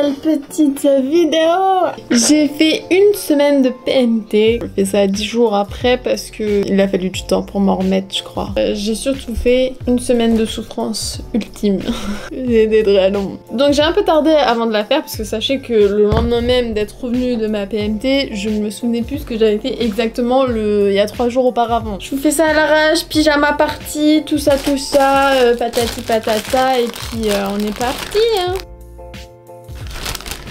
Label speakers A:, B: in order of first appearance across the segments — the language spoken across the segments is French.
A: nouvelle petite vidéo. J'ai fait une semaine de PMT. J'ai fait ça 10 jours après parce que il a fallu du temps pour m'en remettre, je crois. J'ai surtout fait une semaine de souffrance ultime. C'était très long. Donc j'ai un peu tardé avant de la faire parce que sachez que le lendemain même d'être revenue de ma PMT, je ne me souvenais plus ce que j'avais fait exactement il y a 3 jours auparavant. Je vous fais ça à l'arrache, pyjama party, tout ça, patati patata, et puis on est parti, hein.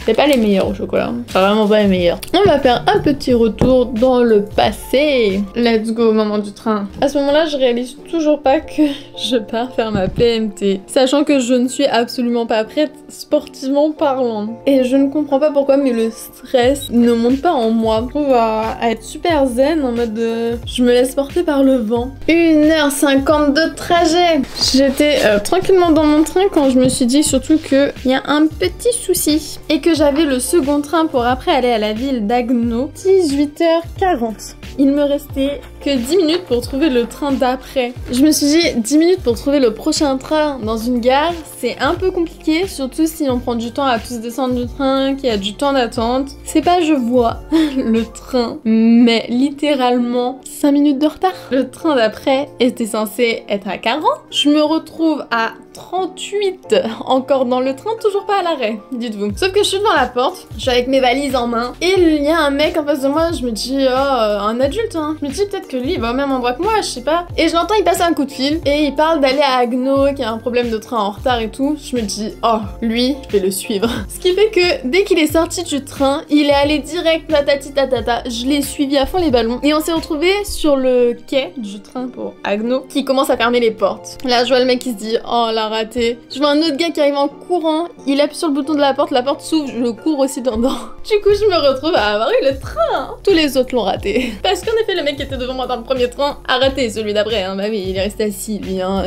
A: C'est pas les meilleurs au chocolat, enfin vraiment pas les meilleurs. On va faire un petit retour dans le passé. Let's go, maman du train. À ce moment-là, je réalise toujours pas que je pars faire ma PMT, sachant que je ne suis absolument pas prête sportivement parlant. Et je ne comprends pas pourquoi, mais le stress ne monte pas en moi. Je trouve à être super zen en mode je me laisse porter par le vent. 1h50 de trajet. J'étais tranquillement dans mon train quand je me suis dit surtout qu'il y a un petit souci et que j'avais le second train pour après aller à la ville d'Agno. 18h40. Il me restait que 10 minutes pour trouver le train d'après. Je me suis dit 10 minutes pour trouver le prochain train dans une gare, c'est un peu compliqué, surtout si on prend du temps à tous descendre du train, qu'il y a du temps d'attente. C'est pas je vois le train, mais littéralement 5 minutes de retard. Le train d'après était censé être à 40. Je me retrouve à 38, encore dans le train, toujours pas à l'arrêt, dites-vous. Sauf que je suis devant la porte, je suis avec mes valises en main, et il y a un mec en face de moi, je me dis, oh, un adulte, hein. Je me dis peut-être que lui, il va au même endroit que moi, je sais pas. Et je l'entends, il passe un coup de fil, et il parle d'aller à Agno, qui a un problème de train en retard et tout. Je me dis, oh, lui, je vais le suivre. Ce qui fait que, dès qu'il est sorti du train, il est allé direct, patati tatata, je l'ai suivi à fond les ballons, et on s'est retrouvés sur le quai du train pour Agno, qui commence à fermer les portes. Là, je vois le mec qui se dit, oh là, raté. Je vois un autre gars qui arrive en courant, il appuie sur le bouton de la porte s'ouvre, je cours aussi dedans. Du coup, je me retrouve à avoir eu le train. Tous les autres l'ont raté. Parce qu'en effet, le mec qui était devant moi dans le premier train a raté celui d'après, hein. Bah oui, il est resté assis, lui, hein.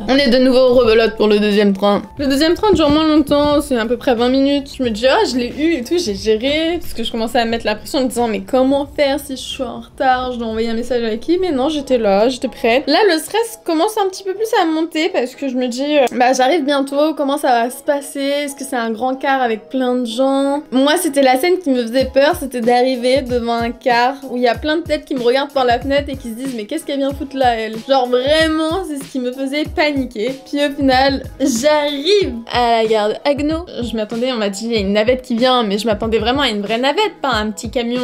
A: On est de nouveau rebelote pour le deuxième train. Le deuxième train dure moins longtemps, c'est à peu près 20 minutes. Je me dis, ah, je l'ai eu et tout, j'ai géré. Parce que je commençais à me mettre la pression en me disant, mais comment faire si je suis en retard? Je dois envoyer un message à qui? Mais non, j'étais là, j'étais prête. Là, le stress commence un petit peu plus à monter parce que je me dis, bah j'arrive bientôt, comment ça va se passer? Est-ce que c'est un grand car avec plein de gens? Moi, c'était la scène qui me faisait peur, c'était d'arriver devant un car où il y a plein de têtes qui me regardent par la fenêtre et qui se disent mais qu'est-ce qu'elle vient foutre là, elle? Genre vraiment, c'est ce qui me faisait paniquer. Puis au final, j'arrive à la gare d'Agno. Je m'attendais, on m'a dit il y a une navette qui vient, mais je m'attendais vraiment à une vraie navette, pas un petit camion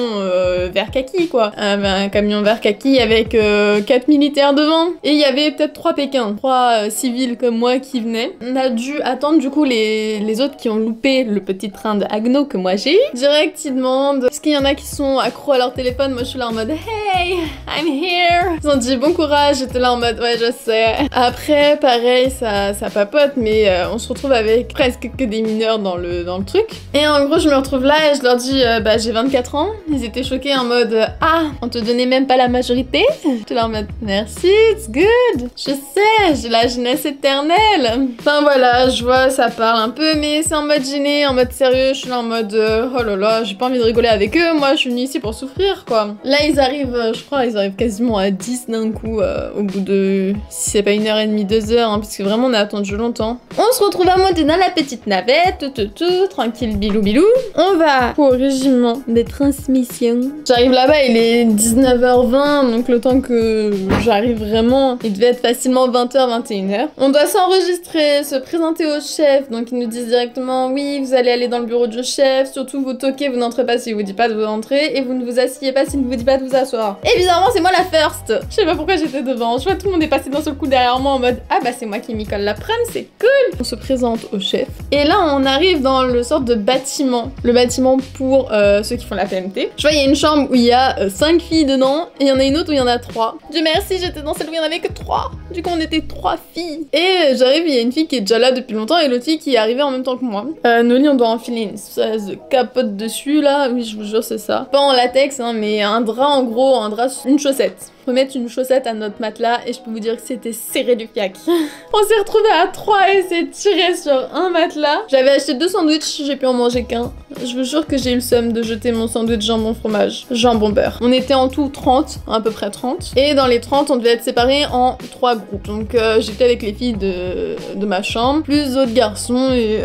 A: vert kaki quoi. Un camion vert kaki avec 4 militaires devant. Et il y avait peut-être 3 Pékins, 3 civils comme moi qui venaient. On a dû attendre du coup les autres qui ont loupé le petit train de Agno que moi j'ai eu. Direct ils demandent, est-ce qu'il y en a qui sont accros à leur téléphone? Moi je suis là en mode hey, I'm here. Ils ont dit bon courage, j'étais là en mode ouais je sais. Après pareil ça papote mais on se retrouve avec presque que des mineurs dans le truc. Et en gros je me retrouve là et je leur dis bah j'ai 24 ans. Ils étaient choqués en mode ah on te donnait même pas la majorité. J'étais là en mode merci, it's good. Je sais, j'ai la jeunesse éternelle. Enfin voilà, je vois ça parle un peu mais c'est en mode gêné, en mode sérieux. Je suis là en mode oh là là, j'ai pas envie de rigoler avec eux, moi je suis venue ici pour souffrir quoi. Là ils arrivent, je crois ils arrivent quasiment à 10 d'un coup au bout de, si c'est pas 1h30, 2 heures, hein, parce que vraiment on a attendu longtemps. On se retrouve à monter dans la petite navette, tranquille bilou bilou. On va au régiment des transmissions. J'arrive là-bas, il est 19h20, donc le temps que j'arrive vraiment, il devait être facilement 20h, 21h. On doit s'enregistrer, se présenter au chef, donc ils nous disent directement oui vous allez aller dans le bureau du chef, surtout vous toquez, vous n'entrez pas s'il vous dit pas de vous entrer et vous ne vous asseyez pas s'il ne vous dit pas de vous asseoir. Et bizarrement c'est moi la first. Je sais pas pourquoi j'étais devant, je vois tout le monde est passé d'un seul coup derrière moi en mode ah bah c'est moi qui m'y colle l'après-midi, c'est cool. On se présente au chef et là on arrive dans le sorte de bâtiment, le bâtiment pour ceux qui font la PMT. Je vois il y a une chambre où il y a 5 filles dedans et il y en a une autre où il y en a 3. Dieu merci j'étais dans celle où il y en avait que 3. Du coup on était 3 filles. Et j'arrive, il y a une fille qui est déjà là depuis longtemps et l'autre fille qui est arrivée en même temps que moi. Noli on doit enfiler une espèce de capote dessus là, oui je vous jure c'est ça. Pas en latex hein, mais un drap en gros, un drap, une chaussette. remettre une chaussette à notre matelas et je peux vous dire que c'était serré du fiac. On s'est retrouvés à 3 et s'est tiré sur un matelas. J'avais acheté 2 sandwichs, j'ai pu en manger qu'un. Je vous jure que j'ai eu le seum de jeter mon sandwich jambon fromage, jambon beurre. On était en tout 30, à peu près 30. Et dans les 30, on devait être séparés en 3 groupes. Donc j'étais avec les filles de ma chambre, plus d'autres garçons et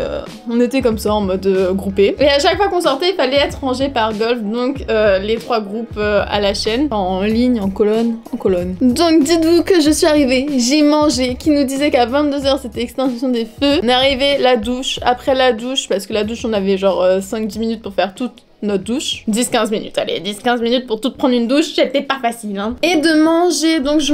A: on était comme ça en mode groupé. Et à chaque fois qu'on sortait, il fallait être rangé par golf. Donc les 3 groupes à la chaîne, en ligne, en colonne, en colonne. Donc dites-vous que je suis arrivée, j'ai mangé, qui nous disait qu'à 22h c'était extinction des feux. On est arrivé, la douche, après la douche, parce que la douche on avait genre 5-10 minutes pour faire toute notre douche. 10-15 minutes, allez, 10-15 minutes pour tout prendre une douche, c'était pas facile, hein. Et de manger, donc je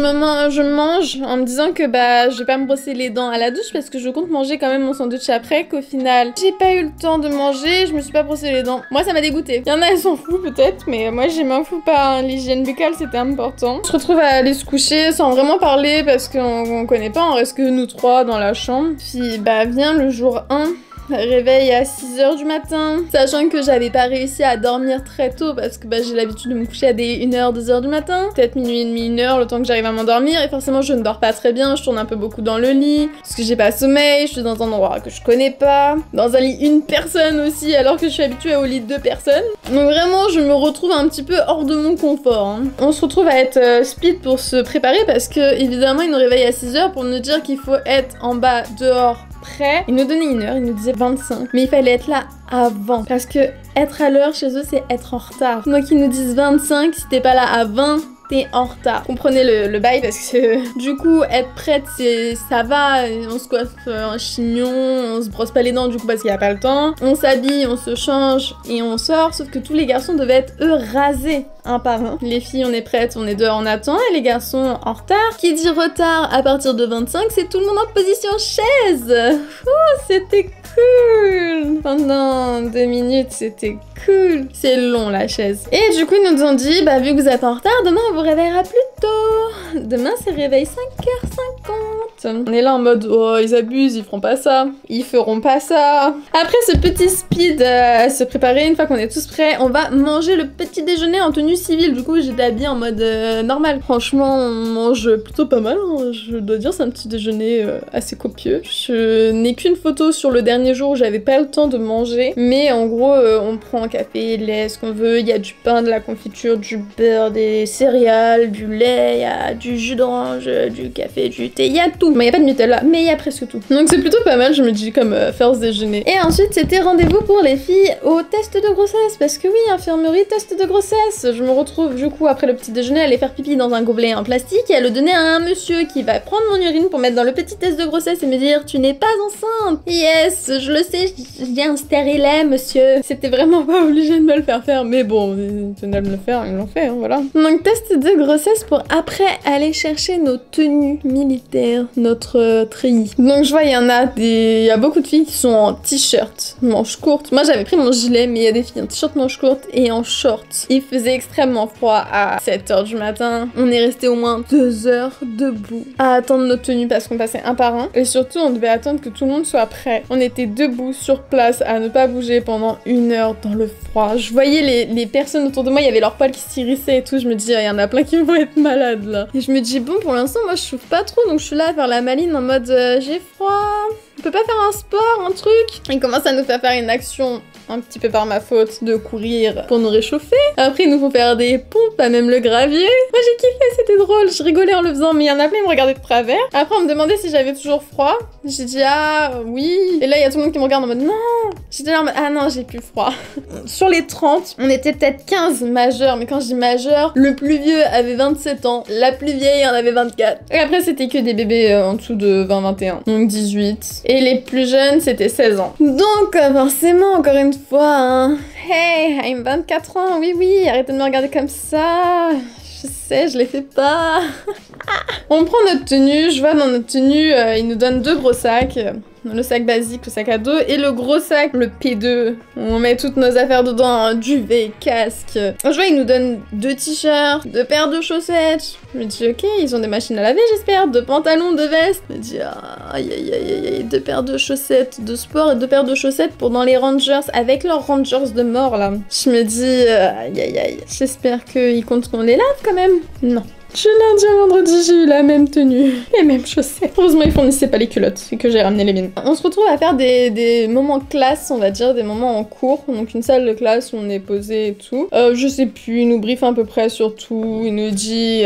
A: mange en me disant que bah je vais pas me brosser les dents à la douche parce que je compte manger quand même mon sandwich après, qu'au final j'ai pas eu le temps de manger, je me suis pas brossé les dents. Moi ça m'a dégoûté. Il y en a elles s'en foutent peut-être, mais moi je m'en fous pas, hein. L'hygiène buccale c'était important. On se retrouve à aller se coucher sans vraiment parler parce qu'on connaît pas, on reste que nous 3 dans la chambre. Puis bah vient le jour 1. Réveil à 6h du matin, sachant que j'avais pas réussi à dormir très tôt parce que bah, j'ai l'habitude de me coucher à des 1h, 2h du matin, peut-être minuit et demi, 1h, le temps que j'arrive à m'endormir, et forcément je ne dors pas très bien, je tourne un peu beaucoup dans le lit, parce que j'ai pas sommeil, je suis dans un endroit que je connais pas, dans un lit une personne aussi, alors que je suis habituée au lit de 2 personnes. Donc vraiment je me retrouve un petit peu hors de mon confort, hein. On se retrouve à être split pour se préparer parce que évidemment ils nous réveillent à 6h pour nous dire qu'il faut être en bas, dehors, prêt. Ils nous donnaient 1h, ils nous disaient 25. Mais il fallait être là avant. Parce que être à l'heure chez eux, c'est être en retard. Donc ils nous disent 25, si t'es pas là à 20, t'es en retard. Comprenez le bail parce que du coup, être prête, ça va. On se coiffe un chignon, on se brosse pas les dents du coup parce qu'il y a pas le temps. On s'habille, on se change et on sort. Sauf que tous les garçons devaient être eux rasés un par un. Les filles, on est prêtes, on est dehors, on attend. Et les garçons en retard. Qui dit retard à partir de 25, c'est tout le monde en position chaise. Ouh, c'était cool. Pendant 2 minutes, c'était cool. C'est long la chaise. Et du coup, ils nous ont dit, bah vu que vous êtes en retard, demain on vous réveillera plus tôt. Demain c'est réveil 5h50. On est là en mode, oh ils abusent, ils feront pas ça. Ils feront pas ça. Après ce petit speed à se préparer, une fois qu'on est tous prêts, on va manger le petit déjeuner en tenue civile. Du coup, j'étais habillée en mode normal. Franchement, on mange plutôt pas mal, hein. Je dois dire, c'est un petit déjeuner assez copieux. Je n'ai qu'une photo sur le dernier jour où j'avais pas le temps de manger. Mais en gros, on prend café, lait, ce qu'on veut. Il y a du pain, de la confiture, du beurre, des céréales, du lait, il y a du jus d'orange, du café, du thé, il y a tout. Mais il y a pas de Nutella, mais il y a presque tout. Donc c'est plutôt pas mal, je me dis, comme faire ce déjeuner. Et ensuite, c'était rendez-vous pour les filles au test de grossesse. Parce que oui, infirmerie, test de grossesse. Je me retrouve du coup après le petit déjeuner à aller faire pipi dans un gobelet en plastique et à le donner à un monsieur qui va prendre mon urine pour mettre dans le petit test de grossesse et me dire tu n'es pas enceinte. Yes, je le sais, j'ai un stérilet monsieur. C'était vraiment pas obligé de me le faire mais bon, ils tenaient à me le faire, ils l'ont fait, hein, voilà. Donc test de grossesse pour après aller chercher nos tenues militaires, notre treillis. Donc je vois il y a beaucoup de filles qui sont en t-shirt, manches courtes. Moi j'avais pris mon gilet mais il y a des filles en t-shirt manches courtes et en short. Il faisait extrêmement froid à 7h du matin. On est resté au moins 2 heures debout à attendre notre tenue parce qu'on passait un par un. Et surtout, on devait attendre que tout le monde soit prêt. On était debout sur place à ne pas bouger pendant 1 heure dans le froid. Je voyais les personnes autour de moi, il y avait leurs poils qui s'irissaient et tout. Je me dis, il y en a plein qui vont être malades là. Et je me dis, bon, pour l'instant, moi je chauffe pas trop donc je suis là à faire la maline en mode j'ai froid. On peut pas faire un sport, un truc. Il commence à nous faire une action un petit peu par ma faute de courir pour nous réchauffer. Après, ils nous font faire des pompes, pas même le gravier. Moi, j'ai kiffé, c'était drôle. Je rigolais en le faisant, mais il y en a plein, ils me regardaient de travers. Après, on me demandait si j'avais toujours froid. J'ai dit, ah, oui. Et là, il y a tout le monde qui me regarde en mode, non. J'étais là en mode, ah non, j'ai plus froid. Sur les 30, on était peut-être 15 majeurs, mais quand je dis majeurs, le plus vieux avait 27 ans, la plus vieille en avait 24. Et après, c'était que des bébés en dessous de 20-21, donc 18. Et les plus jeunes, c'était 16 ans. Donc, forcément, encore une fois, hein. Hey, I'm 24 ans, oui, arrêtez de me regarder comme ça. Je sais, je les fais pas. On prend notre tenue, je vois dans notre tenue, ils nous donnent 2 gros sacs. Le sac basique, le sac à dos, et le gros sac, le P2, où on met toutes nos affaires dedans, hein, duvet, casque. Je vois, ils nous donnent 2 t-shirts, 2 paires de chaussettes. Je me dis, ok, ils ont des machines à laver, j'espère, 2 pantalons, 2 vestes. Je me dis, aïe, 2 paires de chaussettes de sport et 2 paires de chaussettes pour dans les Rangers, avec leurs Rangers de mort, là. Je me dis, aïe, j'espère qu'ils comptent qu'on les lave, quand même. Non. Du lundi au vendredi, j'ai eu la même tenue, les mêmes chaussettes. Heureusement, ils fournissaient pas les culottes et que j'ai ramené les miennes. On se retrouve à faire des moments classe, on va dire, des moments en cours. Donc une salle de classe où on est posé et tout. Je sais plus, il nous briefe à peu près sur tout. Il nous dit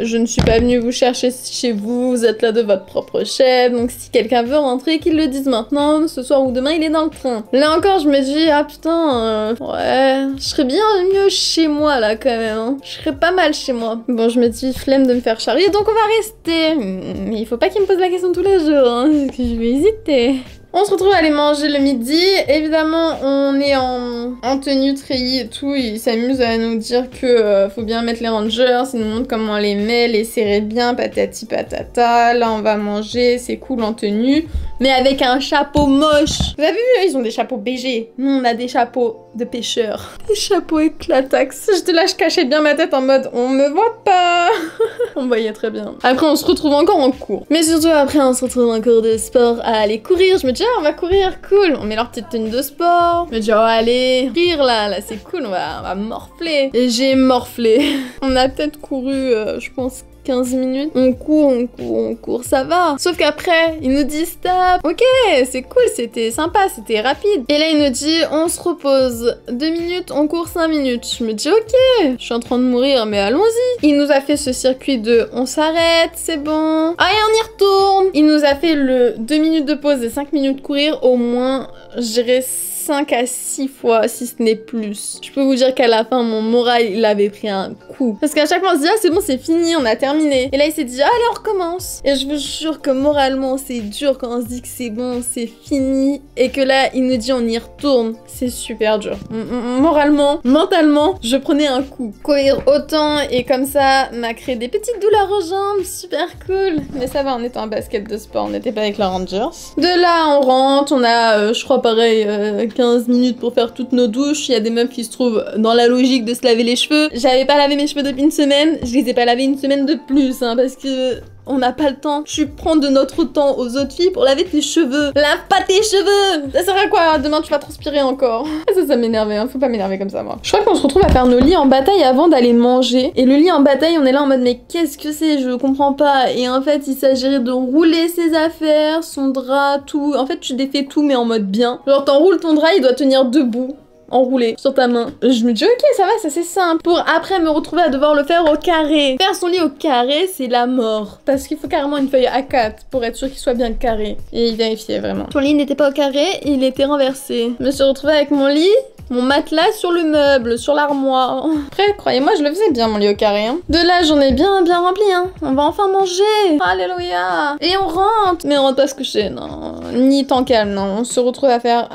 A: je ne suis pas venue vous chercher chez vous, vous êtes là de votre propre chef. Donc si quelqu'un veut rentrer, qu'il le dise maintenant, ce soir ou demain, il est dans le train. Là encore, je me dis ah putain, ouais, je serais bien mieux chez moi là quand même. Hein. Je serais pas mal chez moi. Bon, je me dis flemme de me faire charrier, donc on va rester. Mais il faut pas qu'il me pose la question tous les jours, hein, parce que je vais hésiter. On se retrouve à aller manger le midi. Évidemment, on est en tenue treillis et tout. Il s'amuse à nous dire que faut bien mettre les rangers. Il nous montre comment on les met, les serrer bien, patati patata. Là, on va manger, c'est cool en tenue. Mais avec un chapeau moche. Vous avez vu, ils ont des chapeaux BG. Nous, on a des chapeaux de pêcheurs. Des chapeaux éclatax. J'étais là, je cachais bien ma tête en mode on me voit pas. On voyait très bien. Après, on se retrouve encore en cours. Mais surtout, après, on se retrouve en cours de sport à aller courir. Je me dis, ah, on va courir, cool. On met leur petite tenue de sport. Je me dis, oh, allez, courir là c'est cool, on va morfler. Et j'ai morflé. On a peut-être couru, je pense, 15 minutes, on court, ça va. Sauf qu'après, il nous dit stop. Ok, c'est cool, c'était sympa, c'était rapide. Et là, il nous dit on se repose 2 minutes, on court 5 minutes. Je me dis ok, je suis en train de mourir, mais allons-y. Il nous a fait ce circuit de on s'arrête, c'est bon. Ah, et on y retourne. Il nous a fait le 2 minutes de pause et 5 minutes courir, au moins, je dirais 5 à 6 fois, si ce n'est plus. Je peux vous dire qu'à la fin, mon moral, il avait pris un coup. Parce qu'à chaque fois, on se dit, ah, c'est bon, c'est fini, on a terminé. Et là, il s'est dit, ah, allez, on recommence. Et je vous jure que moralement, c'est dur quand on se dit que c'est bon, c'est fini. Et que là, il nous dit, on y retourne. C'est super dur. Moralement, mentalement, je prenais un coup. Courir autant et comme ça m'a créé des petites douleurs aux jambes. Super cool. Mais ça va, on était en basket de sport, on n'était pas avec la Rangers. De là, on rentre, on a, je crois, pareil, 15 minutes pour faire toutes nos douches. Il y a des meufs qui se trouvent dans la logique de se laver les cheveux. J'avais pas lavé mes cheveux depuis une semaine. Je les ai pas lavés une semaine de plus, hein, parce que on n'a pas le temps. Tu prends de notre temps aux autres filles pour laver tes cheveux. Lave pas tes cheveux. Ça sert à quoi? Demain, tu vas transpirer encore. Ça m'énervait, hein. Faut pas m'énerver comme ça, moi. Je crois qu'on se retrouve à faire nos lits en bataille avant d'aller manger. Et le lit en bataille, on est là en mode, mais qu'est-ce que c'est? Je comprends pas. Et en fait, il s'agirait de rouler ses affaires, son drap, tout. En fait, tu défais tout, mais en mode bien. Genre, t'enroules ton drap, il doit tenir debout. Enroulé sur ta main. Je me dis ok, ça va, ça c'est simple. Pour après me retrouver à devoir le faire au carré. Faire son lit au carré, c'est la mort. Parce qu'il faut carrément une feuille A4 pour être sûr qu'il soit bien carré. Et il vérifiait vraiment. Ton lit n'était pas au carré, il était renversé. Je me suis retrouvée avec mon lit, mon matelas sur le meuble, sur l'armoire. Après, croyez-moi, je le faisais bien mon lit au carré. Hein. De là, j'en ai bien rempli. Hein. On va enfin manger. Alléluia. Et on rentre. Mais on rentre pas se coucher, non. Ni tant calme, non. On se retrouve à faire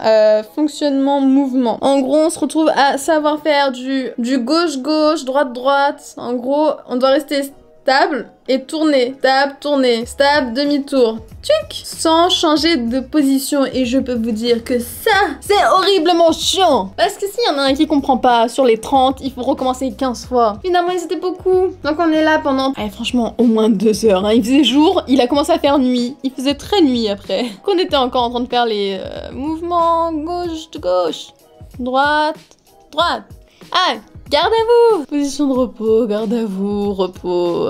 A: fonctionnement, mouvement. En gros, on se retrouve à savoir faire du gauche-gauche, droite-droite. En gros, on doit rester stable et tourner. Stable, tourner. Stable, demi-tour. Tchuc, sans changer de position. Et je peux vous dire que ça, c'est horriblement chiant. Parce que s'il y en a un qui comprend pas sur les 30, il faut recommencer 15 fois. Finalement, ils étaient beaucoup. Donc on est là pendant, franchement, au moins 2 heures. Hein. Il faisait jour, il a commencé à faire nuit. Il faisait très nuit après. Qu'on était encore en train de faire les mouvements gauche, droite. Ah, garde à vous. Position de repos, garde à vous, repos.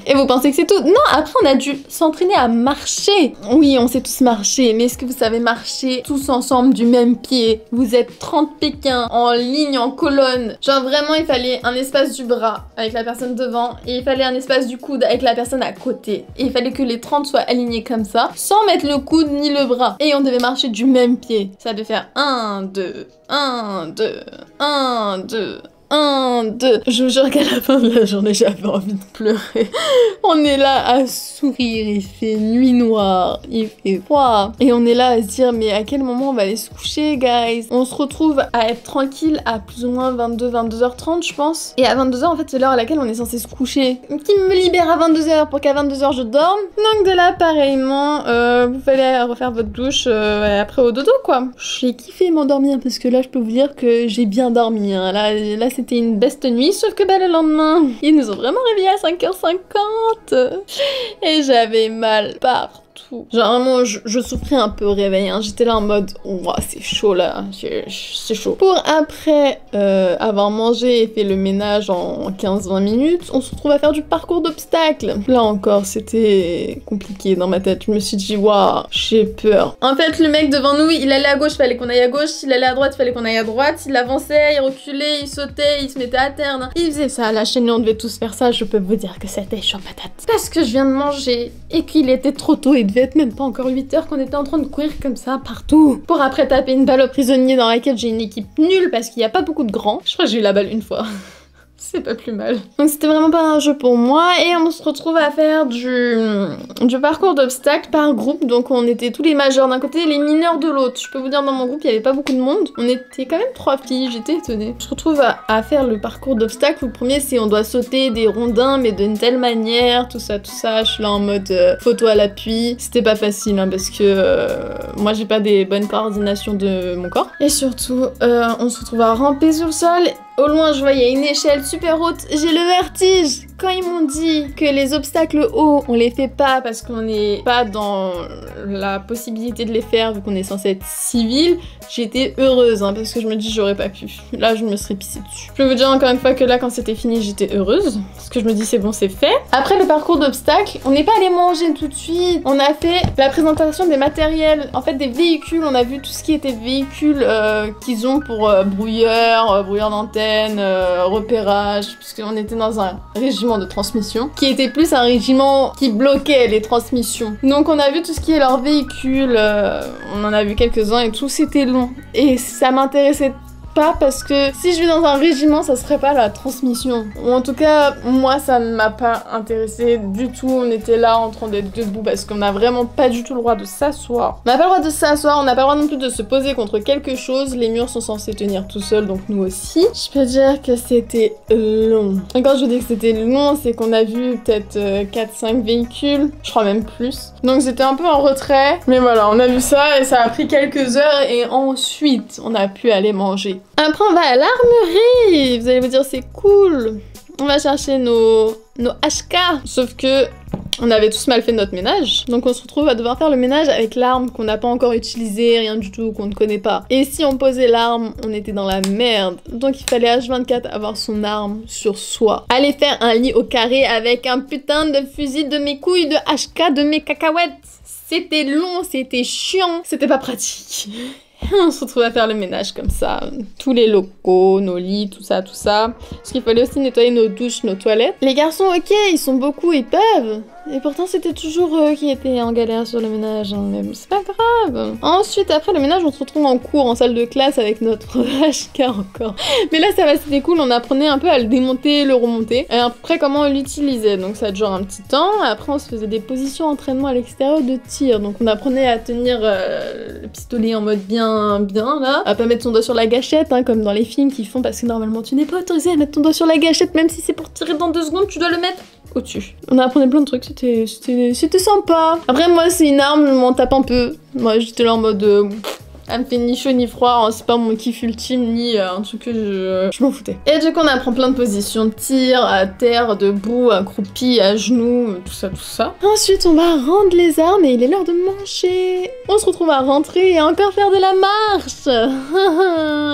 A: Et vous pensez que c'est tout? Non, après on a dû s'entraîner à marcher. Oui, on sait tous marcher, mais est-ce que vous savez marcher tous ensemble du même pied? Vous êtes 30 Pékins en ligne, en colonne. Genre vraiment, il fallait un espace du bras avec la personne devant et il fallait un espace du coude avec la personne à côté. Et il fallait que les 30 soient alignés comme ça, sans mettre le coude ni le bras. Et on devait marcher du même pied. Ça devait faire 1, 2, 1, 2, 1, 2... 1, 2. Je vous jure qu'à la fin de la journée, j'avais envie de pleurer. On est là à sourire, il fait nuit noire, il fait froid. Et on est là à se dire, mais à quel moment on va aller se coucher, guys? On se retrouve à être tranquille à plus ou moins 22h30, je pense. Et à 22h, en fait, c'est l'heure à laquelle on est censé se coucher. Qui me libère à 22h pour qu'à 22h, je dorme. Donc de là, pareillement, vous fallait refaire votre douche après au dodo, quoi. J'ai kiffé m'endormir parce que là, je peux vous dire que j'ai bien dormi. Hein. Là c'était une beste nuit, sauf que le lendemain, ils nous ont vraiment réveillés à 5h50 et j'avais mal partout. tout. Genre vraiment, je souffrais un peu au réveil, hein. J'étais là en mode, ouah, c'est chaud là, c'est chaud. Pour après avoir mangé et fait le ménage en 15-20 minutes, on se retrouve à faire du parcours d'obstacles. Là encore, c'était compliqué dans ma tête. Je me suis dit, waouh, j'ai peur. En fait, le mec devant nous, il allait à gauche, fallait qu'on aille à gauche. Il allait à droite, fallait qu'on aille à droite. Il avançait, il reculait, il sautait, il se mettait à terre. Il faisait ça. La chaîne, on devait tous faire ça. Je peux vous dire que c'était chaud patate. Parce que je viens de manger et qu'il était trop tôt. Il devait être même pas encore 8 heures qu'on était en train de courir comme ça partout. Pour après taper une balle au prisonnier dans laquelle j'ai une équipe nulle parce qu'il n'y a pas beaucoup de grands. Je crois que j'ai eu la balle une fois. C'est pas plus mal. Donc c'était vraiment pas un jeu pour moi et on se retrouve à faire du parcours d'obstacles par groupe. Donc on était tous les majeurs d'un côté et les mineurs de l'autre. Je peux vous dire dans mon groupe il y avait pas beaucoup de monde. On était quand même 3 filles, j'étais étonnée. Je retrouve à faire le parcours d'obstacles. Le premier c'est on doit sauter des rondins mais d'une telle manière, tout ça. Je suis là en mode photo à l'appui. C'était pas facile hein, parce que moi j'ai pas des bonnes coordinations de mon corps. Et surtout on se retrouve à ramper sur le sol. Au loin, je voyais une échelle super haute. J'ai le vertige. Quand ils m'ont dit que les obstacles hauts, on les fait pas parce qu'on n'est pas dans la possibilité de les faire vu qu'on est censé être civil, j'étais heureuse hein, parce que je me dis j'aurais pas pu. Là, je me serais pissée dessus. Je peux vous dire encore une fois que là, quand c'était fini, j'étais heureuse parce que je me dis c'est bon, c'est fait. Après le parcours d'obstacles, on n'est pas allé manger tout de suite. On a fait la présentation des matériels, en fait des véhicules. On a vu tout ce qui était véhicules qu'ils ont pour brouilleur d'antenne, repérage, puisqu'on était dans un régiment de transmission, qui était plus un régiment qui bloquait les transmissions. Donc on a vu tout ce qui est leurs véhicules, on en a vu quelques-uns et tout, c'était long. Et ça m'intéressait pas parce que si je vais dans un régiment, ça serait pas la transmission. Ou en tout cas, moi, ça ne m'a pas intéressé du tout. On était là en train d'être debout parce qu'on n'a vraiment pas du tout le droit de s'asseoir. On n'a pas le droit de s'asseoir, on n'a pas le droit non plus de se poser contre quelque chose. Les murs sont censés tenir tout seuls, donc nous aussi. Je peux dire que c'était long. Et quand je dis que c'était long, c'est qu'on a vu peut-être 4-5 véhicules, je crois même plus. Donc j'étais un peu en retrait. Mais voilà, on a vu ça et ça a pris quelques heures et ensuite, on a pu aller manger. Après, on va à l'armurerie. Vous allez vous dire, c'est cool. On va chercher nos HK. Sauf que on avait tous mal fait notre ménage. Donc on se retrouve à devoir faire le ménage avec l'arme qu'on n'a pas encore utilisée, rien du tout, qu'on ne connaît pas. Et si on posait l'arme, on était dans la merde. Donc il fallait H24 avoir son arme sur soi. Aller faire un lit au carré avec un putain de fusil de mes couilles, de HK, de mes cacahuètes. C'était long, c'était chiant, c'était pas pratique. On se retrouve à faire le ménage comme ça, tous les locaux, nos lits, tout ça. Parce qu'il fallait aussi nettoyer nos douches, nos toilettes. Les garçons, ok, ils sont beaucoup, ils peuvent. Et pourtant, c'était toujours eux qui étaient en galère sur le ménage, hein, mais c'est pas grave. Ensuite, après le ménage, on se retrouve en cours, en salle de classe avec notre HK encore. Mais là, ça va, c'était cool, on apprenait un peu à le démonter, le remonter, et après comment on l'utilisait. Donc ça dure un petit temps. Après, on se faisait des positions d'entraînement à l'extérieur de tir. Donc on apprenait à tenir le pistolet en mode bien là, à pas mettre son doigt sur la gâchette, hein, comme dans les films qui font, parce que normalement, tu n'es pas autorisé à mettre ton doigt sur la gâchette, même si c'est pour tirer dans 2 secondes, tu dois le mettre au-dessus. On apprenait plein de trucs, c'était sympa. Après moi c'est une arme, je m'en tape un peu. Moi j'étais là en mode elle me fait ni chaud ni froid, hein, c'est pas mon kiff ultime ni un truc que je m'en foutais. Et du coup on apprend plein de positions de tir, à terre, debout, accroupi, à genoux, tout ça. Ensuite on va rendre les armes et il est l'heure de manger. On se retrouve à rentrer et à encore faire de la marche.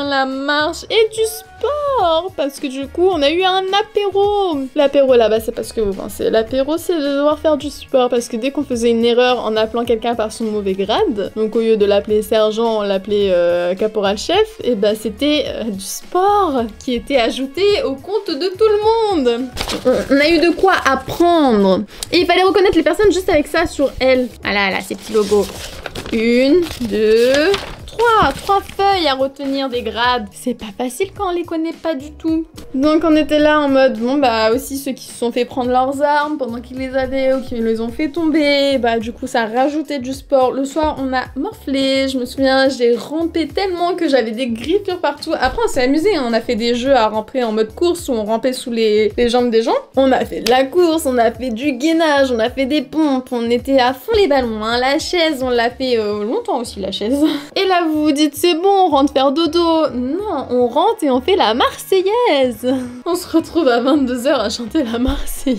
A: La marche et du sport, parce que du coup on a eu un apéro. L'apéro là-bas c'est pas ce que vous pensez. L'apéro c'est de devoir faire du sport, parce que dès qu'on faisait une erreur en appelant quelqu'un par son mauvais grade, donc au lieu de l'appeler sergent on l'appelait caporal chef, et bah c'était du sport qui était ajouté au compte de tout le monde. On a eu de quoi apprendre. Et il fallait reconnaître les personnes juste avec ça sur elles. Voilà, là ces petits logos. 1, 2, 3 feuilles à retenir des grades. C'est pas facile quand on les connaît pas du tout. Donc on était là en mode, bon bah aussi ceux qui se sont fait prendre leurs armes pendant qu'ils les avaient ou qui les ont fait tomber, bah du coup ça rajoutait du sport. Le soir on a morflé, je me souviens, j'ai rampé tellement que j'avais des griffures partout. Après on s'est amusé, hein. On a fait des jeux à ramper en mode course où on rampait sous les jambes des gens. On a fait de la course, on a fait du gainage, on a fait des pompes, on était à fond les ballons, hein. La chaise on l'a fait longtemps aussi la chaise. Et là vous vous dites c'est bon, on rentre faire dodo. Non, on rentre et on fait la Marseillaise. On se retrouve à 22 h à chanter la Marseillaise.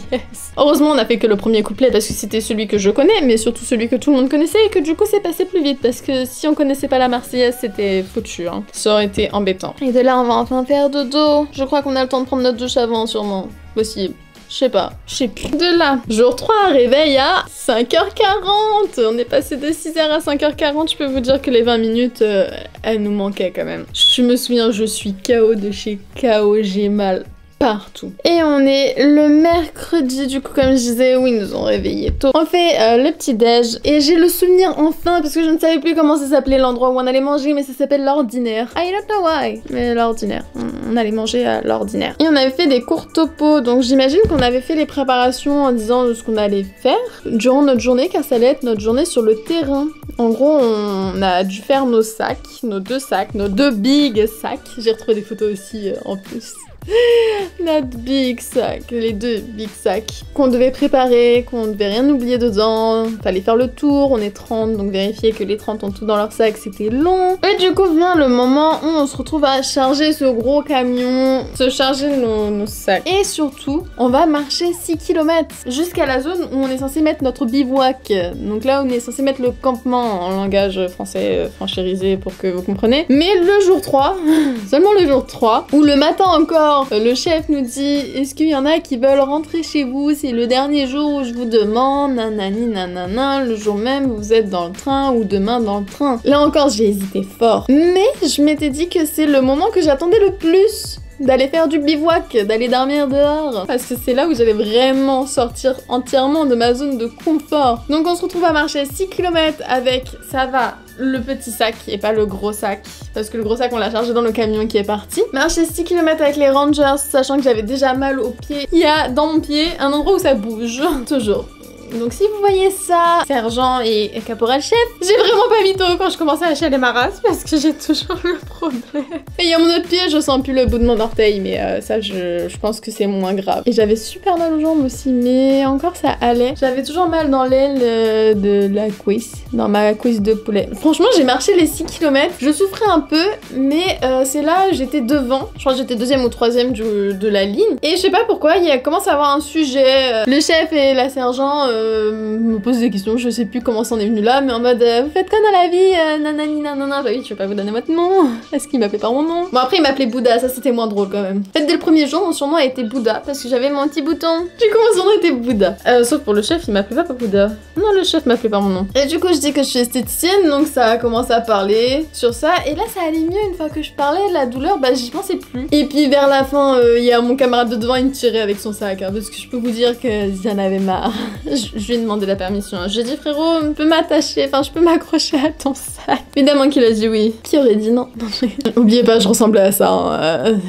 A: Heureusement, on a fait que le premier couplet parce que c'était celui que je connais, mais surtout celui que tout le monde connaissait et que du coup c'est passé plus vite parce que si on connaissait pas la Marseillaise, c'était foutu, hein. Ça aurait été embêtant. Et de là, on va enfin faire dodo. Je crois qu'on a le temps de prendre notre douche avant, sûrement. Possible. Je sais pas, je sais plus. De là, jour 3, réveil à 5h40. On est passé de 6h à 5h40. Je peux vous dire que les 20 minutes, elles nous manquaient quand même. Je me souviens, je suis KO de chez KO, j'ai mal partout. Et on est le mercredi, du coup, comme je disais, oui, ils nous ont réveillés tôt. On fait le petit déj et j'ai le souvenir enfin, parce que je ne savais plus comment ça s'appelait l'endroit où on allait manger, mais ça s'appelle l'ordinaire. I don't know why, mais l'ordinaire. On allait manger à l'ordinaire. Et on avait fait des cours topo, donc j'imagine qu'on avait fait les préparations en disant ce qu'on allait faire durant notre journée, car ça allait être notre journée sur le terrain. En gros, on a dû faire nos sacs, nos deux big sacs. J'ai retrouvé des photos aussi en plus. Notre big sac, les 2 big sacs qu'on devait préparer, qu'on devait rien oublier dedans, fallait faire le tour, on est 30, donc vérifier que les 30 ont tout dans leur sac, c'était long. Et du coup vient le moment où on se retrouve à charger ce gros camion, se charger nos sacs. Et surtout, on va marcher 6 km jusqu'à la zone où on est censé mettre notre bivouac. Donc là, on est censé mettre le campement en langage français franchérisé pour que vous compreniez. Mais le jour 3, seulement le jour 3, où le matin encore, le chef nous dit « Est-ce qu'il y en a qui veulent rentrer chez vous? C'est le dernier jour où je vous demande, nanani nanana, le jour même vous êtes dans le train ou demain dans le train. » Là encore, j'ai hésité fort. Mais je m'étais dit que c'est le moment que j'attendais le plus d'aller faire du bivouac, d'aller dormir dehors. Parce que c'est là où j'allais vraiment sortir entièrement de ma zone de confort. Donc on se retrouve à marcher 6 km avec, ça va, le petit sac et pas le gros sac. Parce que le gros sac, on l'a chargé dans le camion qui est parti. Marcher 6 km avec les rangers, sachant que j'avais déjà mal au pied. Il y a dans mon pied un endroit où ça bouge, toujours. Donc si vous voyez ça, sergent et caporal chef, j'ai vraiment pas mytho quand je commençais à chialer ma race parce que j'ai toujours le problème. Et il y a mon autre pied, je sens plus le bout de mon orteil, mais ça je pense que c'est moins grave. Et j'avais super mal aux jambes aussi, mais encore ça allait. J'avais toujours mal dans l'aile de la cuisse, dans ma cuisse de poulet. Franchement, j'ai marché les 6 km, je souffrais un peu, mais c'est là j'étais devant. Je crois que j'étais 2e ou 3e de la ligne. Et je sais pas pourquoi, il commence à avoir un sujet. Le chef et la sergent me pose des questions, je sais plus comment c'en est venu là, mais en mode vous faites quoi dans la vie, nanani nanana. Bah oui, je vais pas vous donner votre nom. Est-ce qu'il m'appelait par mon nom? Bon, après il m'appelait Bouddha, ça c'était moins drôle quand même. En fait, dès le premier jour, mon surnom a été Bouddha parce que j'avais mon petit bouton. Du coup, mon surnom était Bouddha. Sauf pour le chef, il m'appelait pas Bouddha. Non, le chef m'appelait par mon nom. Et du coup, je dis que je suis esthéticienne, donc ça a commencé à parler sur ça. Et là, ça allait mieux une fois que je parlais. La douleur, bah j'y pensais plus. Et puis vers la fin, il y a mon camarade de devant, il me tirait avec son sac, hein, parce que je peux vous dire que j'en avais marre. Je lui ai demandé la permission. J'ai dit frérot, je peux m'attacher, enfin je peux m'accrocher à ton sac. Évidemment qu'il a dit oui. Qui aurait dit non? Oubliez pas, je ressemblais à ça. Hein.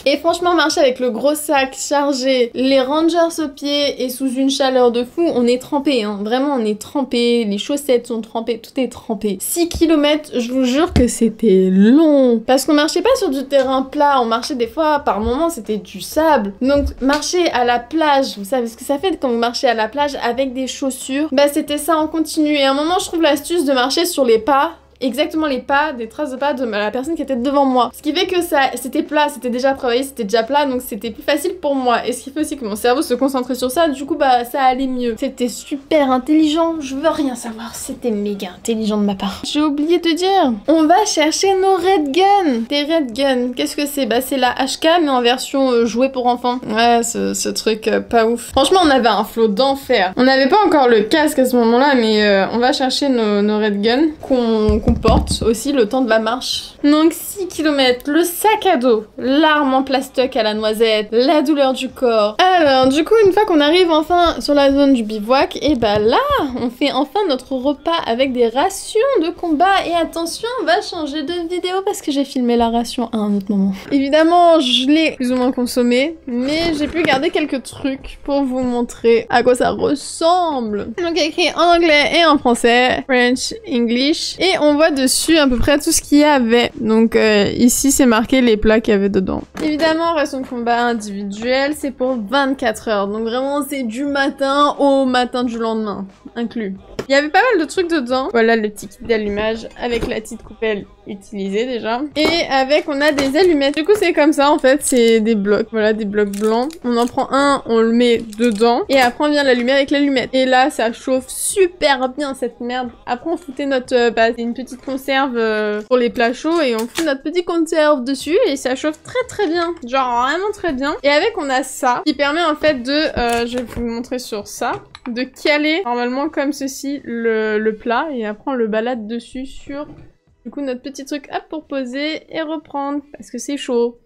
A: Et franchement, marcher avec le gros sac chargé, les rangers aux pieds et sous une chaleur de fou, on est trempé. Hein. Vraiment, on est trempé. Les chaussettes sont trempées, tout est trempé. 6 km, je vous jure que c'était long. Parce qu'on marchait pas sur du terrain plat, on marchait des fois, par moments, c'était du sable. Donc marcher à la plage, vous savez ce que ça fait quand vous marchez à la plage avec des chaussures? Bah c'était ça en continu. Et à un moment, je trouve l'astuce de marcher sur les pas. Exactement les pas, des traces de pas de la personne qui était devant moi. Ce qui fait que ça, c'était plat, c'était déjà travaillé, c'était déjà plat, donc c'était plus facile pour moi. Et ce qui fait aussi que mon cerveau se concentrait sur ça, du coup bah ça allait mieux. C'était super intelligent, je veux rien savoir, c'était méga intelligent de ma part. J'ai oublié de dire, on va chercher nos red guns. Des red guns, qu'est-ce que c'est? Bah c'est la HK mais en version jouet pour enfants. Ouais, ce truc pas ouf. Franchement on avait un flot d'enfer. On n'avait pas encore le casque à ce moment-là, mais on va chercher nos red guns qu'on porte aussi le temps de la marche. Donc 6 km, le sac à dos, l'arme en plastoc à la noisette, la douleur du corps. Alors du coup une fois qu'on arrive enfin sur la zone du bivouac, et bah là on fait enfin notre repas avec des rations de combat. Et attention, on va changer de vidéo parce que j'ai filmé la ration à un autre moment. Évidemment je l'ai plus ou moins consommé, mais j'ai pu garder quelques trucs pour vous montrer à quoi ça ressemble. Donc écrit en anglais et en français, French, English, et on voit dessus à peu près tout ce qu'il y avait. Donc ici c'est marqué les plats qu'il y avait dedans. Évidemment ration de combat individuelle, c'est pour 24 heures. Donc vraiment c'est du matin au matin du lendemain inclus. Il y avait pas mal de trucs dedans. Voilà le petit kit d'allumage avec la petite coupelle utilisée déjà. Et avec, on a des allumettes. Du coup, c'est comme ça en fait, c'est des blocs. Voilà, des blocs blancs. On en prend un, on le met dedans. Et après, on vient l'allumer avec l'allumette. Et là, ça chauffe super bien cette merde. Après, on foutait notre... c'est une petite conserve pour les plats chauds. Et on fout notre petite conserve dessus. Et ça chauffe très très bien. Genre vraiment très bien. Et avec, on a ça qui permet en fait de... je vais vous montrer sur ça. De caler normalement comme ceci le plat. Et après, on le balade dessus sur... Du coup, notre petit truc, hop, pour poser et reprendre. Parce que c'est chaud.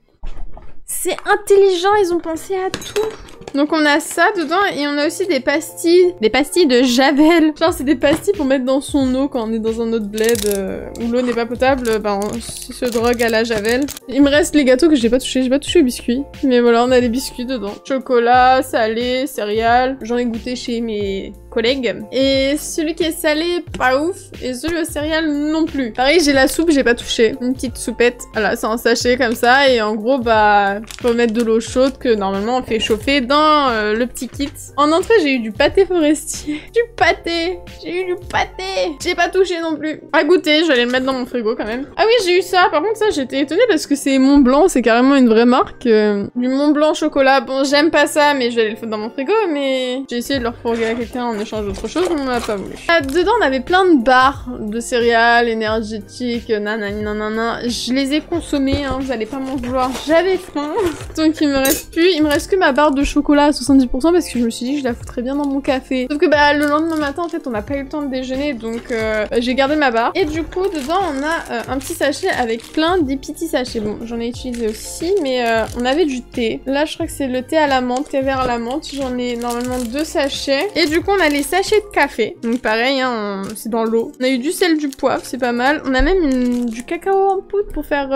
A: C'est intelligent, ils ont pensé à tout. Donc on a ça dedans et on a aussi des pastilles. Des pastilles de Javel. Genre c'est des pastilles pour mettre dans son eau quand on est dans un autre bled où l'eau n'est pas potable. Ben on se drogue à la Javel. Il me reste les gâteaux que j'ai pas touché. J'ai pas touché aux biscuits. Mais voilà, on a des biscuits dedans. Chocolat, salé, céréales. J'en ai goûté chez mes collègues. Et celui qui est salé, pas ouf. Et celui aux céréales, non plus. Pareil, j'ai la soupe, j'ai pas touché. Une petite soupette. Voilà, c'est en sachet comme ça. Et en gros, bah, faut mettre de l'eau chaude que normalement on fait chauffer dans le petit kit. En entrée, j'ai eu du pâté forestier. Du pâté. J'ai eu du pâté. J'ai pas touché non plus. À goûter, je vais aller le mettre dans mon frigo quand même. Ah oui, j'ai eu ça. Par contre, ça, j'étais étonnée parce que c'est Mont Blanc. C'est carrément une vraie marque. Du Mont Blanc chocolat. Bon, j'aime pas ça, mais je vais aller le foutre dans mon frigo. Mais j'ai essayé de le refourguer à quelqu'un en échange d'autre chose, mais on m'a pas voulu. Dedans, on avait plein de barres de céréales énergétiques, nanani nanana. Je les ai consommées, hein, vous allez pas m'en vouloir. J'avais faim. Donc il me reste plus. Il me reste que ma barre de chocolat à 70% parce que je me suis dit que je la foutrais bien dans mon café. Sauf que bah le lendemain matin, en fait, on n'a pas eu le temps de déjeuner, donc j'ai gardé ma barre. Et du coup, dedans, on a un petit sachet avec plein de petits sachets. Bon, j'en ai utilisé aussi, mais on avait du thé. Là, je crois que c'est le thé à la menthe, thé vert à la menthe. J'en ai normalement 2 sachets. Et du coup, on a les sachets de café. Donc pareil, hein, c'est dans l'eau. On a eu du sel, du poivre, c'est pas mal. On a même du cacao en poudre pour faire,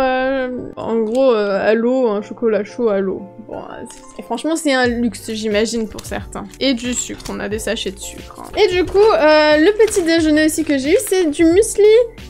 A: en gros, à l'eau, un chocolat chaud à l'eau. Bon, franchement, c'est un luxe, j'imagine, pour certains. Et du sucre, on a des sachets de sucre. Hein. Et du coup, le petit déjeuner aussi que j'ai eu, c'est du muesli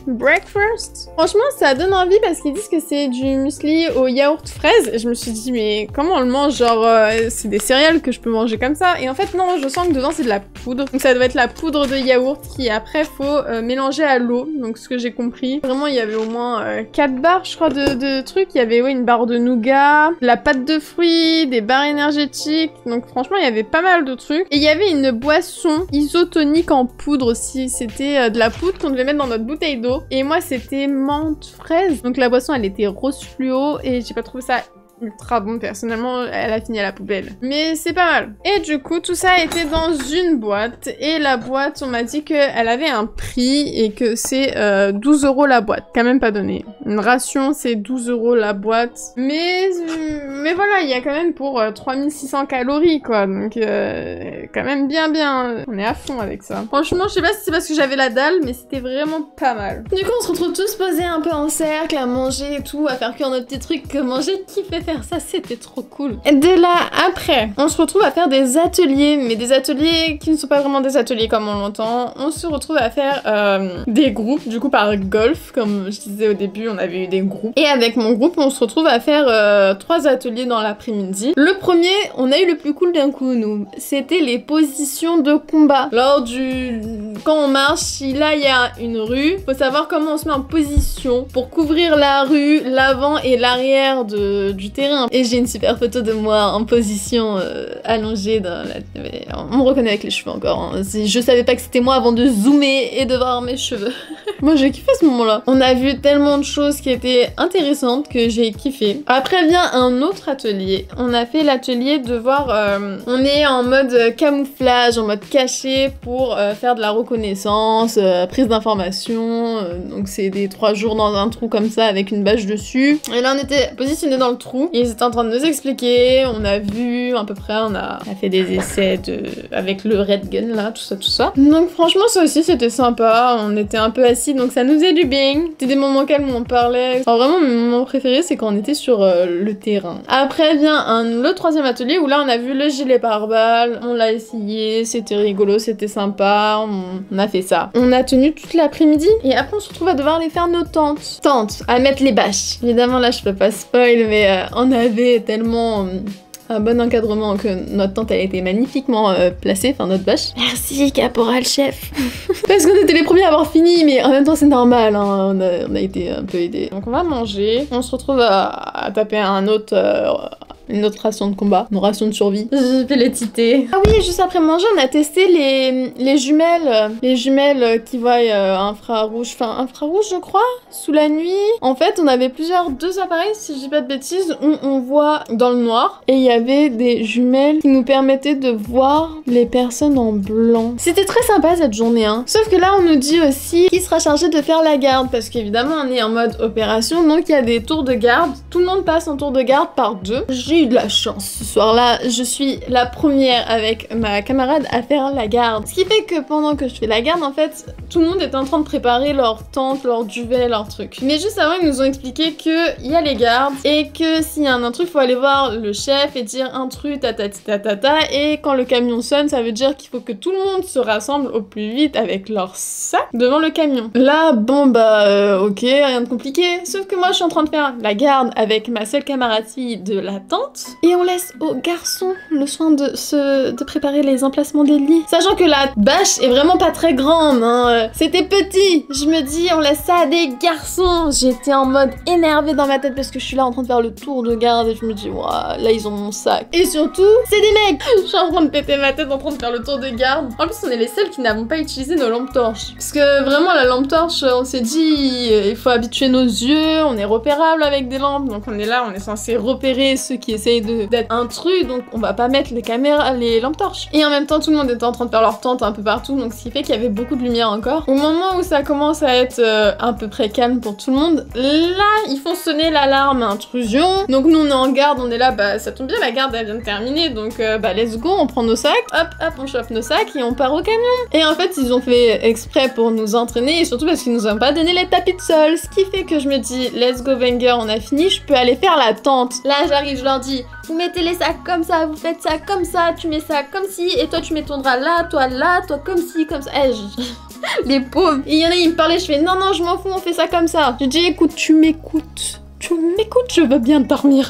A: breakfast. Franchement, ça donne envie parce qu'ils disent que c'est du muesli au yaourt fraise. Et je me suis dit, mais comment on le mange? Genre, c'est des céréales que je peux manger comme ça. Et en fait, non, je sens que dedans, c'est de la poudre. Donc ça doit être la poudre de yaourt qui, après, faut mélanger à l'eau. Donc ce que j'ai compris. Vraiment, il y avait au moins 4 barres, je crois, de trucs. Il y avait, ouais, une barre de nougat, de la pâte de fruits, des barres énergétiques. Donc franchement, il y avait pas mal de trucs. Et il y avait une boisson isotonique en poudre aussi. C'était de la poudre qu'on devait mettre dans notre bouteille d'eau. Et moi, c'était menthe fraise. Donc la boisson, elle était rose fluo et j'ai pas trouvé ça ultra bon. Personnellement, elle a fini à la poubelle. Mais c'est pas mal. Et du coup, tout ça était dans une boîte. Et la boîte, on m'a dit qu'elle avait un prix et que c'est 12 € la boîte. Quand même pas donné. Une ration, c'est 12 € la boîte. Mais voilà, il y a quand même pour 3600 calories, quoi. Donc, quand même bien. On est à fond avec ça. Franchement, je sais pas si c'est parce que j'avais la dalle, mais c'était vraiment pas mal. Du coup, on se retrouve tous posés un peu en cercle, à manger et tout, à faire cuire nos petits trucs. Manger, qui fait faire ça, c'était trop cool. Et dès là, après, on se retrouve à faire des ateliers, mais des ateliers qui ne sont pas vraiment des ateliers comme on l'entend. On se retrouve à faire des groupes, du coup par golf, comme je disais au début, on avait eu des groupes. Et avec mon groupe, on se retrouve à faire 3 ateliers dans l'après-midi. Le premier, on a eu le plus cool d'un coup, nous. C'était les positions de combat. Quand on marche, là il y a une rue, faut savoir comment on se met en position pour couvrir la rue, l'avant et l'arrière du terrain. Et j'ai une super photo de moi en position allongée dans la... On me reconnaît avec les cheveux encore. Hein. Je savais pas que c'était moi avant de zoomer et de voir mes cheveux. Moi j'ai kiffé ce moment-là. On a vu tellement de choses qui étaient intéressantes que j'ai kiffé. Après vient un autre atelier. On a fait l'atelier de voir... on est en mode camouflage, en mode caché pour faire de la reconnaissance, prise d'information. Donc c'est des 3 jours dans un trou comme ça avec une bâche dessus. Et là on était positionné dans le trou. Ils étaient en train de nous expliquer. On a vu à peu près, on a fait des essais avec le red gun là, tout ça. Donc franchement ça aussi c'était sympa. On était un peu assis donc ça nous faisait du bien. C'était des moments calmes où on parlait. Enfin, vraiment mon moment préféré c'est quand on était sur le terrain. Après vient le 3e atelier où là on a vu le gilet pare-balles. On l'a essayé, c'était rigolo, c'était sympa. On a fait ça. On a tenu toute l'après-midi et après on se retrouve à devoir aller faire nos tentes à mettre les bâches. Évidemment là je peux pas spoil mais on avait tellement un bon encadrement, que notre tente a été magnifiquement placée, enfin notre bâche. Merci caporal chef. Parce qu'on était les premiers à avoir fini, mais en même temps c'est normal, hein, on a été un peu aidés. Donc on va manger, on se retrouve à taper une autre ration de combat, une ration de survie. J'ai fait les tités. Ah oui, juste après manger, on a testé les jumelles. Les jumelles qui voient infrarouge, je crois, sous la nuit. En fait, on avait deux appareils, si je dis pas de bêtises, où on voit dans le noir. Et il y avait des jumelles qui nous permettaient de voir les personnes en blanc. C'était très sympa cette journée, hein. Sauf que là, on nous dit aussi qui sera chargé de faire la garde. Parce qu'évidemment, on est en mode opération, donc il y a des tours de garde. Tout le monde passe en tour de garde par 2. J'ai eu de la chance ce soir-là. Je suis la première avec ma camarade à faire la garde. Ce qui fait que pendant que je fais la garde, en fait, tout le monde est en train de préparer leur tente, leur duvet, leur truc. Mais juste avant, ils nous ont expliqué qu'il y a les gardes et que s'il y a un truc, il faut aller voir le chef et dire un truc, ta. Et quand le camion sonne, ça veut dire qu'il faut que tout le monde se rassemble au plus vite avec leur sac devant le camion. Là, bon bah, ok, rien de compliqué. Sauf que moi, je suis en train de faire la garde avec ma seule camarade fille de la tente. Et on laisse aux garçons le soin de préparer les emplacements des lits. Sachant que la bâche est vraiment pas très grande, hein. C'était petit. Je me dis, on laisse ça à des garçons. J'étais en mode énervée dans ma tête parce que je suis là en train de faire le tour de garde et je me dis, waouh, là ils ont mon sac. Et surtout, c'est des mecs. Je suis en train de péter ma tête en train de faire le tour de garde. En plus, on est les seuls qui n'avons pas utilisé nos lampes torches. Parce que vraiment, la lampe torche, on s'est dit, il faut habituer nos yeux. On est repérable avec des lampes. Donc on est là, on est censé repérer ceux qui essayent d'être intrus, donc on va pas mettre les lampes torches. Et en même temps, tout le monde était en train de faire leur tente un peu partout, donc ce qui fait qu'il y avait beaucoup de lumière encore. Au moment où ça commence à être à peu près calme pour tout le monde, là, ils font sonner l'alarme intrusion. Donc nous, on est en garde, on est là, bah ça tombe bien, la garde, elle vient de terminer, donc bah let's go, on prend nos sacs, hop, on chope nos sacs et on part au camion. Et en fait, ils ont fait exprès pour nous entraîner, et surtout parce qu'ils nous ont pas donné les tapis de sol, ce qui fait que je me dis, let's go Wenger, on a fini, je peux aller faire la tente. Là, j'arrive, je leur dis, vous mettez les sacs comme ça, vous faites ça comme ça, tu mets ça comme ci, et toi tu mets ton drap là, toi comme ci, comme ça. Les pauvres. Et il y en a, ils me parlaient, je fais non, je m'en fous, on fait ça comme ça. Je dis écoute, tu m'écoutes, je veux bien dormir.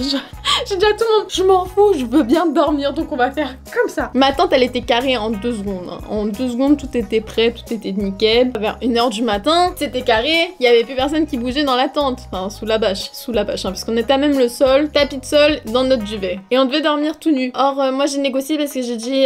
A: J'ai dit à tout le monde, je m'en fous, je veux bien dormir, donc on va faire comme ça. Ma tente, elle était carrée en 2 secondes. Hein. En 2 secondes, tout était prêt, tout était nickel. Vers 1h du matin, c'était carré, il y avait plus personne qui bougeait dans la tente. Enfin, sous la bâche, hein, parce qu'on était à même le sol, tapis de sol, dans notre duvet. Et on devait dormir tout nu. Or, moi, j'ai négocié parce que j'ai dit,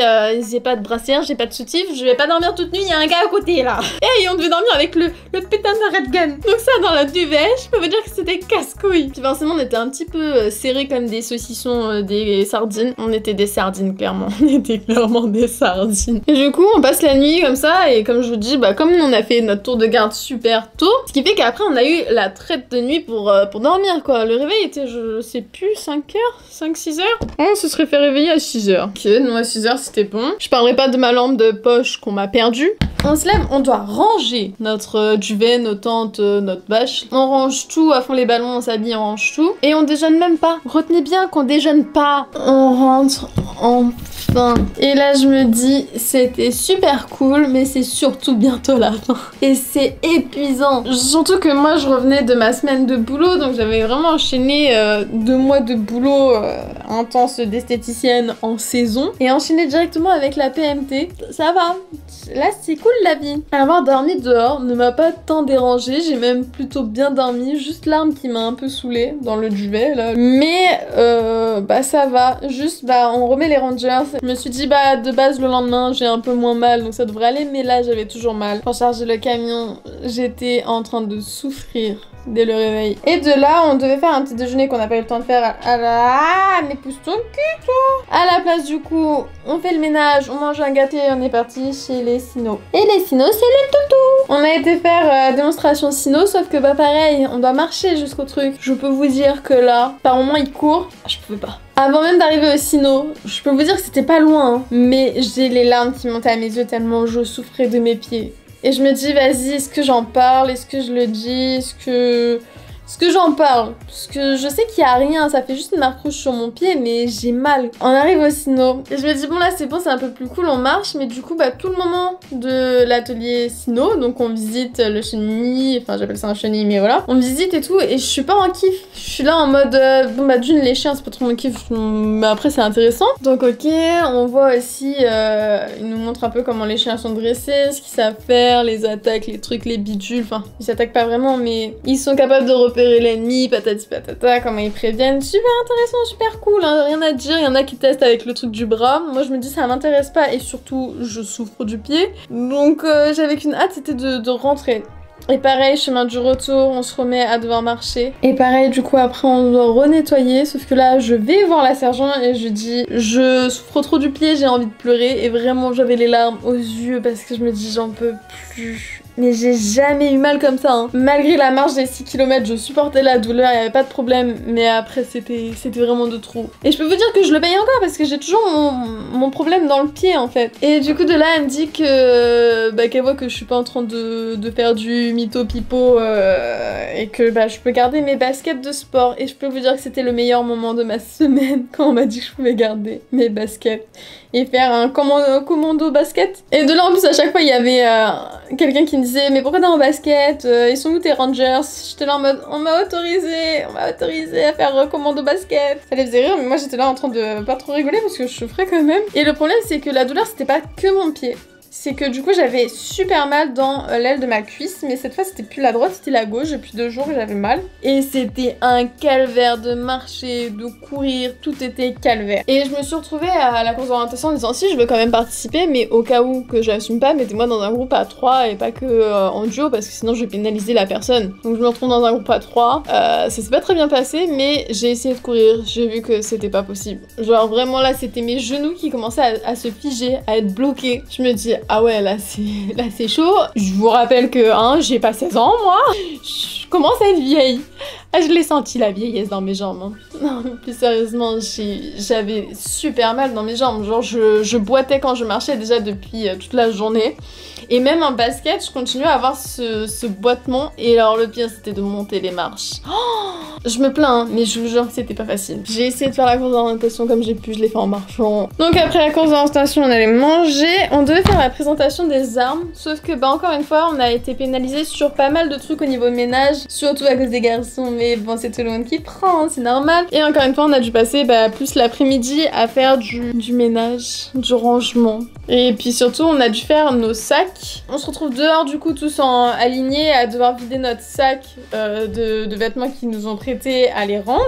A: j'ai pas de brassière, j'ai pas de soutif, je vais pas dormir toute nue, il y a un gars à côté, là. Et on devait dormir avec le putain de red gun. Donc ça, dans la duvet, je peux vous dire que c'était casse-couille. Puis forcément, on était un petit peu serré comme des saucissons, des sardines. On était des sardines, clairement. On était clairement des sardines. Et du coup, on passe la nuit comme ça, et comme je vous dis, bah comme on a fait notre tour de garde super tôt, ce qui fait qu'après, on a eu la traite de nuit pour dormir, quoi. Le réveil était, je sais plus, 5-6 heures. On se serait fait réveiller à 6 heures. Ok, nous à 6 heures, c'était bon. Je parlerai pas de ma lampe de poche qu'on m'a perdue. On se lève, on doit ranger notre duvet, nos tentes, notre bâche. On range tout, à fond les ballons, on s'habille, on range tout. Et on déjeune même pas. Retenez bien qu'on déjeune pas. On rentre enfin. Et là, je me dis, c'était super cool, mais c'est surtout bientôt la fin. Et c'est épuisant. Surtout que moi, je revenais de ma semaine de boulot, donc j'avais vraiment enchaîné 2 mois de boulot intense d'esthéticienne en saison. Et enchaîné directement avec la PMT. Ça va. Là, c'est cool la vie. Avoir dormi dehors ne m'a pas tant dérangée, j'ai même plutôt bien dormi, juste l'arme qui m'a un peu saoulée dans le duvet là. Mais bah ça va, juste bah on remet les rangers. Je me suis dit bah de base le lendemain j'ai un peu moins mal donc ça devrait aller, mais là j'avais toujours mal. Pour charger le camion, j'étais en train de souffrir dès le réveil. Et de là, on devait faire un petit déjeuner qu'on n'a pas eu le temps de faire mais pousse ton cul, toi. À la place, du coup, on fait le ménage, on mange un gâteau et on est parti chez les Sino. Et les Sino, c'est les toutous. On a été faire démonstration Sino, sauf que bah pareil, on doit marcher jusqu'au truc. Je peux vous dire que là, par moment, il court. Je pouvais pas. Avant même d'arriver au Sino, je peux vous dire que c'était pas loin, hein, mais j'ai les larmes qui montaient à mes yeux tellement je souffrais de mes pieds. Et je me dis, vas-y, est-ce que j'en parle? Est-ce que je le dis? Est-ce ce que j'en parle. Parce que je sais qu'il y a rien, ça fait juste une marque rouge sur mon pied, mais j'ai mal. On arrive au Sino. Et je me dis, bon là c'est bon, c'est un peu plus cool, on marche. Mais du coup, bah tout le moment de l'atelier Sino, donc on visite le chenil, enfin j'appelle ça un chenil, mais voilà. On visite et tout, et je suis pas en kiff. Je suis là en mode, bon bah d'une, les chiens, c'est pas trop mon kiff, mais après c'est intéressant. Donc ok, on voit aussi, il nous montre un peu comment les chiens sont dressés, ce qu'ils savent faire, les attaques, les trucs, les bidules, enfin ils s'attaquent pas vraiment, mais ils sont capables de repérer l'ennemi, patati patata, comment ils préviennent. Super intéressant, super cool, hein, rien à dire. Il y en a qui testent avec le truc du bras. Moi je me dis ça m'intéresse pas, et surtout je souffre du pied. Donc j'avais qu'une hâte, c'était de rentrer. Et pareil, chemin du retour, on se remet à devoir marcher. Et pareil, du coup, après, on doit renettoyer. Sauf que là, je vais voir la sergent et je dis, je souffre trop du pied, j'ai envie de pleurer. Et vraiment, j'avais les larmes aux yeux parce que je me dis, j'en peux plus. Mais j'ai jamais eu mal comme ça, hein. Malgré la marche des 6 km, je supportais la douleur, il n'y avait pas de problème. Mais après, c'était vraiment de trop. Et je peux vous dire que je le paye encore parce que j'ai toujours mon problème dans le pied, en fait. Et du coup, de là, elle me dit que bah, qu'elle voit que je suis pas en train de faire du mytho pipo et que bah, je peux garder mes baskets de sport. Et je peux vous dire que c'était le meilleur moment de ma semaine quand on m'a dit que je pouvais garder mes baskets et faire un commando basket. Et de là, en plus, à chaque fois, il y avait quelqu'un qui me disait, mais pourquoi t'es en basket? Ils sont où tes rangers? J'étais là en mode, on m'a autorisé à faire commando basket. Ça les faisait rire, mais moi j'étais là en train de pas trop rigoler parce que je souffrais quand même. Et le problème, c'est que la douleur, c'était pas que mon pied. C'est que du coup j'avais super mal dans l'aile de ma cuisse, mais cette fois c'était plus la droite, c'était la gauche. Depuis 2 jours j'avais mal. Et c'était un calvaire de marcher, de courir, tout était calvaire. Et je me suis retrouvée à la course d'orientation en disant si je veux quand même participer, mais au cas où que j'assume pas, mettez-moi dans un groupe à 3 et pas que en duo parce que sinon je vais pénaliser la personne. Donc je me retrouve dans un groupe à 3. Ça s'est pas très bien passé, mais j'ai essayé de courir, j'ai vu que c'était pas possible. Genre vraiment là c'était mes genoux qui commençaient à se figer, à être bloqués. Je me dis ah ouais, là c'est chaud. Je vous rappelle que hein, j'ai pas 16 ans moi. Je commence à être vieille. Ah, je l'ai senti la vieillesse dans mes jambes. Hein. Non mais plus sérieusement, j'avais super mal dans mes jambes. Genre je boitais quand je marchais déjà depuis toute la journée. Et même en basket, je continuais à avoir ce boitement. Et alors le pire c'était de monter les marches. Oh, je me plains, mais je vous jure que c'était pas facile. J'ai essayé de faire la course d'orientation comme j'ai pu, je l'ai fait en marchant. Donc après la course d'orientation, on allait manger. On devait faire la présentation des armes. Sauf que bah encore une fois, on a été pénalisé sur pas mal de trucs au niveau ménage. Surtout à cause des garçons, mais bon c'est tout le monde qui prend, c'est normal. Et encore une fois, on a dû passer plus l'après-midi à faire du ménage, du rangement. Et puis surtout, on a dû faire nos sacs. On se retrouve dehors du coup tous alignés à devoir vider notre sac de vêtements qu'ils nous ont prêtés à les rendre.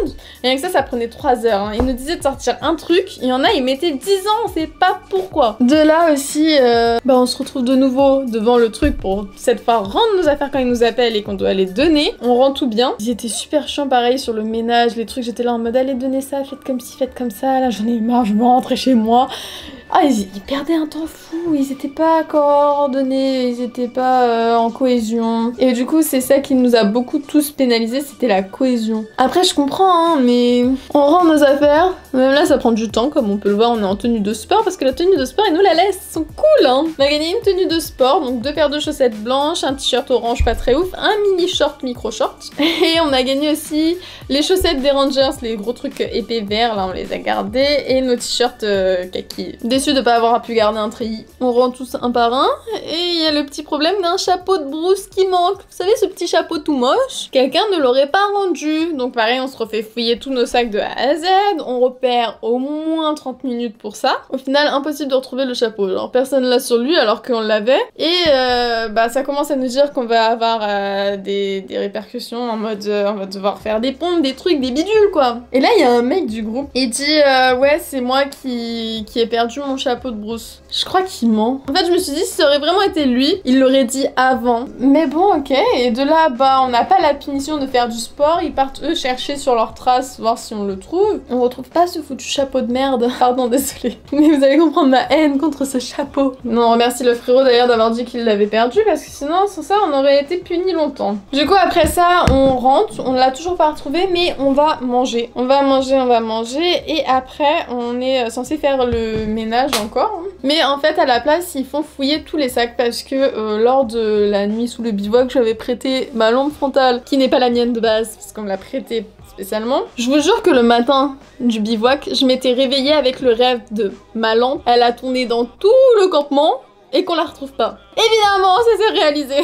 A: Et avec ça, ça prenait 3 heures. Hein. Ils nous disaient de sortir un truc. Il y en a, ils mettaient 10 ans, on sait pas pourquoi. De là aussi, on se retrouve de nouveau devant le truc pour cette fois rendre nos affaires quand ils nous appellent et qu'on doit les donner. On rend tout bien. Ils étaient super chiants pareil sur le ménage, les trucs. J'étais là en mode allez donner ça, faites comme ci, faites comme ça. Là j'en ai eu marre, je veux rentrer chez moi. Ah, ils perdaient un temps fou, ils étaient pas coordonnés, ils étaient pas en cohésion. Et du coup, c'est ça qui nous a beaucoup tous pénalisés, c'était la cohésion. Après, je comprends, hein, mais on rend nos affaires. Même là, ça prend du temps, comme on peut le voir, on est en tenue de sport, parce que la tenue de sport, ils nous la laissent, ils sont cool, hein. On a gagné une tenue de sport, donc 2 paires de chaussettes blanches, un t-shirt orange pas très ouf, un mini short, micro short. Et on a gagné aussi les chaussettes des Rangers, les gros trucs épais verts, là, on les a gardés, et nos t-shirts kaki. Déçu de pas avoir pu garder un treillis. On rend tous un par un et il y a le petit problème d'un chapeau de brousse qui manque. Vous savez ce petit chapeau tout moche? Quelqu'un ne l'aurait pas rendu. Donc pareil, on se refait fouiller tous nos sacs de A à Z. On repère au moins 30 minutes pour ça. Au final, impossible de retrouver le chapeau. Genre personne l'a sur lui alors qu'on l'avait. Et ça commence à nous dire qu'on va avoir des répercussions en mode on va devoir faire des pompes, des trucs, des bidules quoi. Et là il y a un mec du groupe. Il dit ouais c'est moi qui ai perdu mon chapeau de brousse. Je crois qu'il ment. En fait, je me suis dit, si ça aurait vraiment été lui, il l'aurait dit avant. Mais bon, ok. Et de là, on n'a pas la punition de faire du sport. Ils partent, eux, chercher sur leurs traces, voir si on le trouve. On retrouve pas ce foutu chapeau de merde. Pardon, désolée. Mais vous allez comprendre ma haine contre ce chapeau. Non, on remercie le frérot d'ailleurs d'avoir dit qu'il l'avait perdu, parce que sinon, sans ça, on aurait été puni longtemps. Du coup, après ça, on rentre. On l'a toujours pas retrouvé, mais on va manger. On va manger. Et après, on est censé faire le ménage ménage encore. Hein. Mais en fait, à la place, ils font fouiller tous les sacs parce que lors de la nuit sous le bivouac, j'avais prêté ma lampe frontale, qui n'est pas la mienne de base, parce qu'on me l'a prêtée spécialement. Je vous jure que le matin du bivouac, je m'étais réveillée avec le rêve de ma lampe. Elle a tourné dans tout le campement et qu'on la retrouve pas. Évidemment, ça s'est réalisé.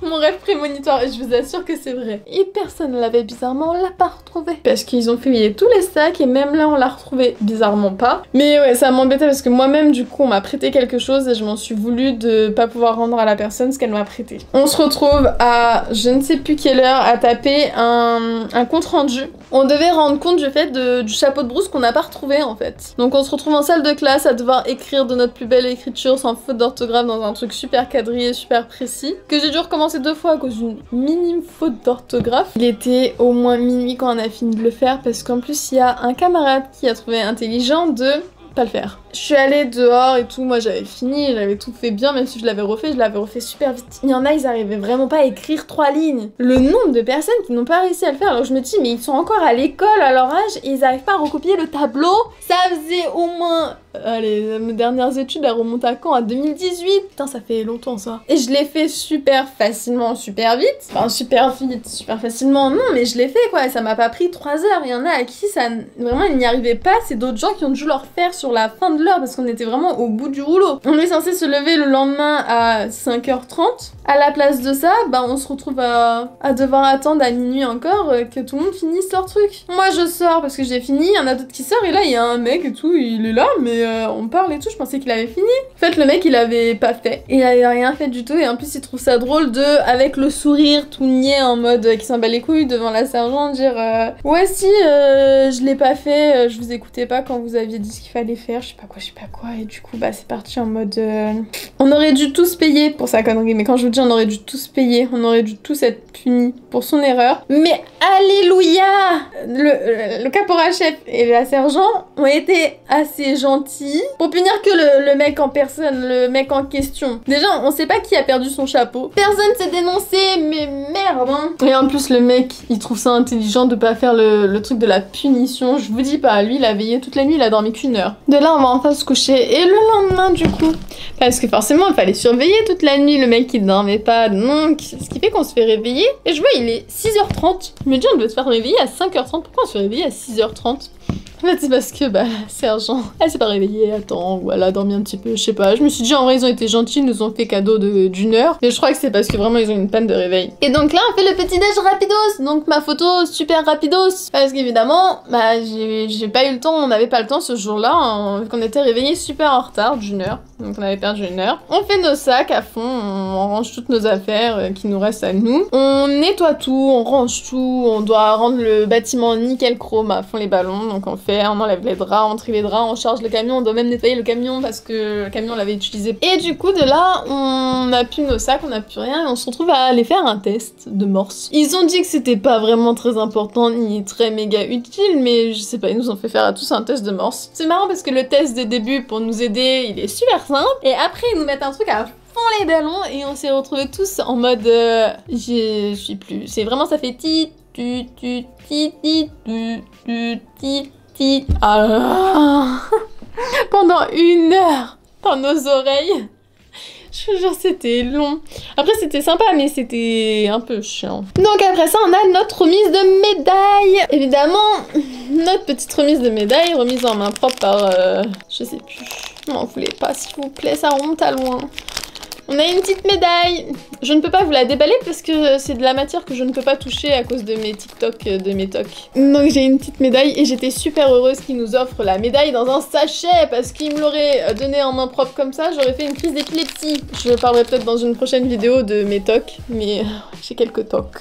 A: Mon rêve prémonitoire, et je vous assure que c'est vrai. Et personne ne l'avait bizarrement, on l'a pas retrouvée. Parce qu'ils ont fouillé tous les sacs et même là on l'a retrouvée bizarrement pas. Mais ouais, ça m'embêtait parce que moi-même du coup on m'a prêté quelque chose et je m'en suis voulu de pas pouvoir rendre à la personne ce qu'elle m'a prêté. On se retrouve à je ne sais plus quelle heure à taper un compte rendu. On devait rendre compte du fait du chapeau de brousse qu'on n'a pas retrouvé en fait. Donc on se retrouve en salle de classe à devoir écrire de notre plus belle écriture sans faute d'orthographe dans un truc super quadrillé, super précis, que j'ai dû recommencer 2 fois à cause d'une minime faute d'orthographe. Il était au moins minuit quand on a fini de le faire parce qu'en plus il y a un camarade qui a trouvé intelligent de pas le faire. Je suis allée dehors et tout, moi j'avais fini, j'avais tout fait bien, même si je l'avais refait super vite. Il y en a, ils arrivaient vraiment pas à écrire 3 lignes. Le nombre de personnes qui n'ont pas réussi à le faire, alors je me dis, mais ils sont encore à l'école à leur âge et ils arrivent pas à recopier le tableau. Ça faisait au moins... Allez, mes dernières études, elles remontent à quand? À 2018. Putain, ça fait longtemps ça. Et je l'ai fait super facilement, super vite. Enfin, super vite, super facilement, non, mais je l'ai fait quoi, et ça m'a pas pris 3 heures. Il y en a à qui ça... Vraiment, ils n'y arrivaient pas, c'est d'autres gens qui ont dû leur faire sur la fin de l'heure parce qu'on était vraiment au bout du rouleau. On est censé se lever le lendemain à 5h30. À la place de ça, bah on se retrouve à devoir attendre à minuit encore que tout le monde finisse leur truc. Moi je sors parce que j'ai fini, il y en a d'autres qui sortent et là il y a un mec et tout, il est là mais on parle et tout, je pensais qu'il avait fini. En fait le mec il avait pas fait, il avait rien fait du tout et en plus il trouve ça drôle de, avec le sourire tout niais en mode qui s'en bat les couilles devant la sergente, dire ouais si je l'ai pas fait, je vous écoutais pas quand vous aviez dit ce qu'il fallait faire, je sais pas quoi et du coup bah c'est parti en mode on aurait dû tous payer pour sa connerie, mais quand je vous dis on aurait dû tous payer, on aurait dû tous être punis pour son erreur, mais alléluia, le caporal-chef et la sergent ont été assez gentils pour punir que le mec en personne, le mec en question. Déjà on sait pas qui a perdu son chapeau, personne s'est dénoncé, mais merde hein. Et en plus le mec il trouve ça intelligent de pas faire le truc de la punition, je vous dis pas, lui il a veillé toute la nuit, il a dormi qu'1 heure. De là on va enfin se coucher et le lendemain du coup, parce que forcément il fallait surveiller toute la nuit le mec il dormait pas, donc ce qui fait qu'on se fait réveiller et je vois il est 6h30, je me dis on devait se faire réveiller à 5h30, pourquoi on se fait réveiller à 6h30? En fait, c'est parce que, bah, la sergent, elle s'est pas réveillée à temps, ou elle a dormi un petit peu, je sais pas. Je me suis dit, en vrai, ils ont été gentils, ils nous ont fait cadeau d'1 heure. Mais je crois que c'est parce que vraiment, ils ont une panne de réveil. Et donc là, on fait le petit-déj rapidos. Donc ma photo, super rapidos. Parce qu'évidemment, bah, j'ai pas eu le temps, on n'avait pas le temps ce jour-là, vu qu'on était réveillés super en retard d'1 heure. Donc on avait perdu 1 heure. On fait nos sacs à fond, on range toutes nos affaires qui nous restent à nous. On nettoie tout, on range tout, on doit rendre le bâtiment nickel chrome à fond les ballons. Donc on enlève les draps, on trie les draps, on charge le camion, on doit même nettoyer le camion parce que le camion l'avait utilisé. Et du coup de là, on a plus nos sacs, on a plus rien et on se retrouve à aller faire un test de morse. Ils ont dit que c'était pas vraiment très important ni très méga utile, mais je sais pas, ils nous ont fait faire à tous un test de morse. C'est marrant parce que le test de début pour nous aider, il est super simple et après ils nous mettent un truc à fond les ballons et on s'est retrouvés tous en mode je suis plus. C'est vraiment ça fait ti tu ti ti tu ti. Pendant 1 heure dans nos oreilles. Je vous jure, c'était long. Après, c'était sympa, mais c'était un peu chiant. Donc après ça, on a notre remise de médaille. Évidemment, notre petite remise de médaille, remise en main propre par... je sais plus. M'en voulez pas, s'il vous plaît, ça remonte à loin. On a une petite médaille. Je ne peux pas vous la déballer parce que c'est de la matière que je ne peux pas toucher à cause de mes TikTok, de mes tocs. Donc j'ai une petite médaille et j'étais super heureuse qu'ils nous offrent la médaille dans un sachet parce qu'ils me l'auraient donné en main propre comme ça, j'aurais fait une crise d'épilepsie. Je parlerai peut-être dans une prochaine vidéo de mes tocs, mais j'ai quelques tocs.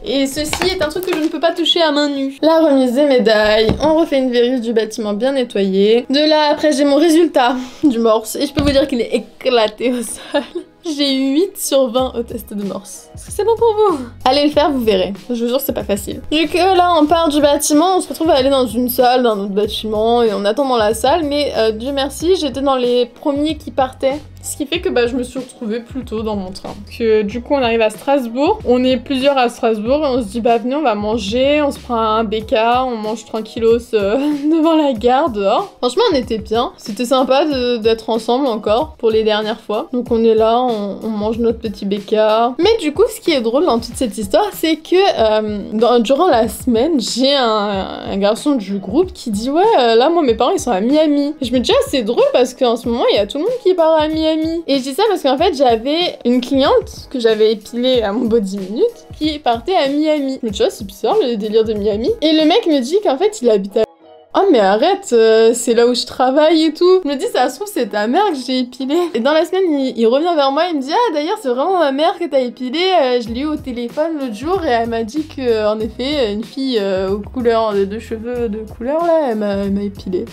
A: Et ceci est un truc que je ne peux pas toucher à main nue. La remise des médailles, on refait une vérif du bâtiment bien nettoyé. De là, après, j'ai mon résultat du morse. Et je peux vous dire qu'il est éclaté au sol. J'ai eu 8 sur 20 au test de morse. Est-ce que c'est bon pour vous? Allez le faire, vous verrez. Je vous jure, c'est pas facile. Vu que là, on part du bâtiment, on se retrouve à aller dans une salle, dans un autre bâtiment, et on attend dans la salle. Mais Dieu merci, j'étais dans les premiers qui partaient. Ce qui fait que je me suis retrouvée plus tôt dans mon train. Que du coup on arrive à Strasbourg, on est plusieurs à Strasbourg et on se dit venez on va manger, on se prend un BK, on mange tranquillos devant la gare dehors. Franchement on était bien, c'était sympa d'être ensemble encore pour les dernières fois. Donc on est là, on mange notre petit BK. Mais du coup ce qui est drôle dans toute cette histoire c'est que durant la semaine j'ai un garçon du groupe qui dit ouais là moi mes parents ils sont à Miami. Et je me dis c'est drôle parce qu'en ce moment il y a tout le monde qui part à Miami. Et je dis ça parce qu'en fait j'avais une cliente que j'avais épilée à mon body minute qui partait à Miami. Je me dis c'est bizarre le délire de Miami. Et le mec me dit qu'en fait il habite à... Ah mais arrête, c'est là où je travaille et tout. Je me dis ça se trouve c'est ta mère que j'ai épilée. Et dans la semaine il revient vers moi, il me dit ah d'ailleurs c'est vraiment ma mère que t'as épilée, je l'ai eu au téléphone l'autre jour et elle m'a dit que en effet une fille aux couleurs de cheveux de couleur là elle m'a épilée.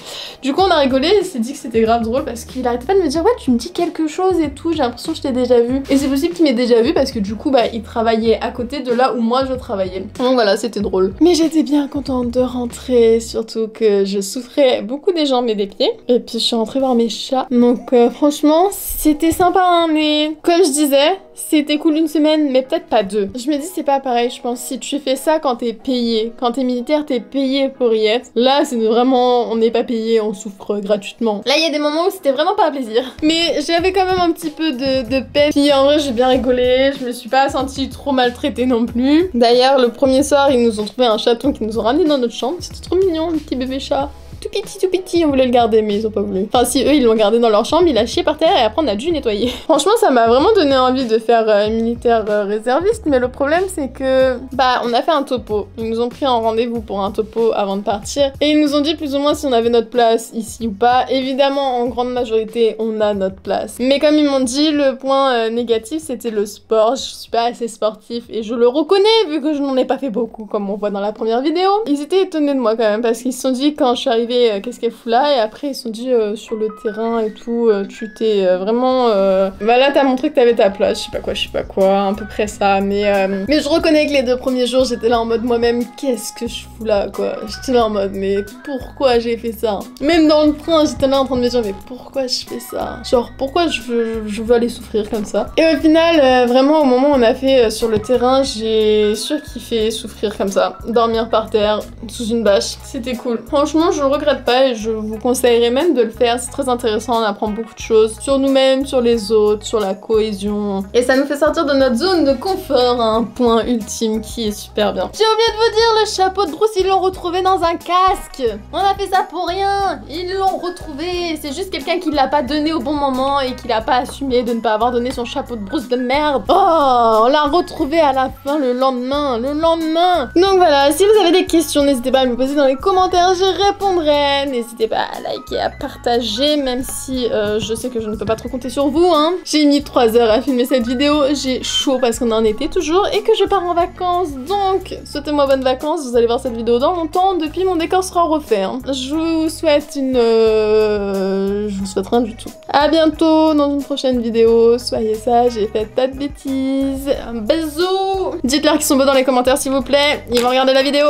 A: Du coup on a rigolé et il s'est dit que c'était grave drôle parce qu'il arrêtait pas de me dire ouais tu me dis quelque chose et tout, j'ai l'impression que je t'ai déjà vu. Et c'est possible qu'il m'ait déjà vu parce que du coup il travaillait à côté de là où moi je travaillais. Donc voilà c'était drôle. Mais j'étais bien contente de rentrer, surtout que je souffrais beaucoup des jambes et des pieds. Et puis je suis rentrée voir mes chats. Donc franchement, c'était sympa, hein, mais comme je disais, c'était cool une semaine, mais peut-être pas deux. Je me dis c'est pas pareil, je pense. Si tu fais ça quand t'es payé, quand t'es militaire, t'es payé pour y être. Là, c'est vraiment, on n'est pas payé, on souffre gratuitement. Là, il y a des moments où c'était vraiment pas un plaisir. Mais j'avais quand même un petit peu de peine. Puis en vrai, j'ai bien rigolé. Je me suis pas sentie trop maltraitée non plus. D'ailleurs, le premier soir, ils nous ont trouvé un chaton qu'ils nous ont ramené dans notre chambre. C'était trop mignon, un petit bébé chat. Tout petit, on voulait le garder, mais ils ont pas voulu. Enfin, si eux, ils l'ont gardé dans leur chambre, il a chié par terre et après, on a dû nettoyer. Franchement, ça m'a vraiment donné envie de faire militaire réserviste, mais le problème, c'est que, on a fait un topo. Ils nous ont pris un rendez-vous pour un topo avant de partir et ils nous ont dit plus ou moins si on avait notre place ici ou pas. Évidemment, en grande majorité, on a notre place. Mais comme ils m'ont dit, le point négatif, c'était le sport. Je suis pas assez sportif et je le reconnais vu que je n'en ai pas fait beaucoup, comme on voit dans la première vidéo. Ils étaient étonnés de moi quand même parce qu'ils se sont dit quand je suis arrivée qu'est-ce qu'elle fout là et après ils se sont dit sur le terrain et tout tu t'es vraiment là t'as montré que t'avais ta place, je sais pas quoi à peu près ça, mais je reconnais que les 2 premiers jours j'étais là en mode moi-même qu'est-ce que je fous là quoi, j'étais là en mode mais pourquoi j'ai fait ça, même dans le train j'étais là en train de me dire mais pourquoi je fais ça, genre pourquoi je veux aller souffrir comme ça. Et au final vraiment au moment où on a fait sur le terrain j'ai surkiffé souffrir comme ça, dormir par terre sous une bâche, c'était cool. Franchement je regrette pas et je vous conseillerais même de le faire, c'est très intéressant, on apprend beaucoup de choses sur nous-mêmes, sur les autres, sur la cohésion et ça nous fait sortir de notre zone de confort à un point ultime qui est super bien. J'ai oublié de vous dire, le chapeau de Bruce ils l'ont retrouvé dans un casque, on a fait ça pour rien, ils l'ont retrouvé, c'est juste quelqu'un qui l'a pas donné au bon moment et qui l'a pas assumé de ne pas avoir donné son chapeau de Bruce de merde. Oh, on l'a retrouvé à la fin le lendemain. Donc voilà, si vous avez des questions n'hésitez pas à me poser dans les commentaires, j'y répondrai. N'hésitez pas à liker, à partager, même si je sais que je ne peux pas trop compter sur vous, hein. J'ai mis 3 heures à filmer cette vidéo, j'ai chaud parce qu'on en était toujours et que je pars en vacances, donc souhaitez-moi bonnes vacances, vous allez voir cette vidéo dans longtemps, depuis mon décor sera refait, hein. Je vous souhaite je vous souhaite rien du tout. À bientôt dans une prochaine vidéo, soyez sages et faites pas de bêtises. Un bisou. Dites-leur qu'ils sont beaux dans les commentaires s'il vous plaît, ils vont regarder la vidéo.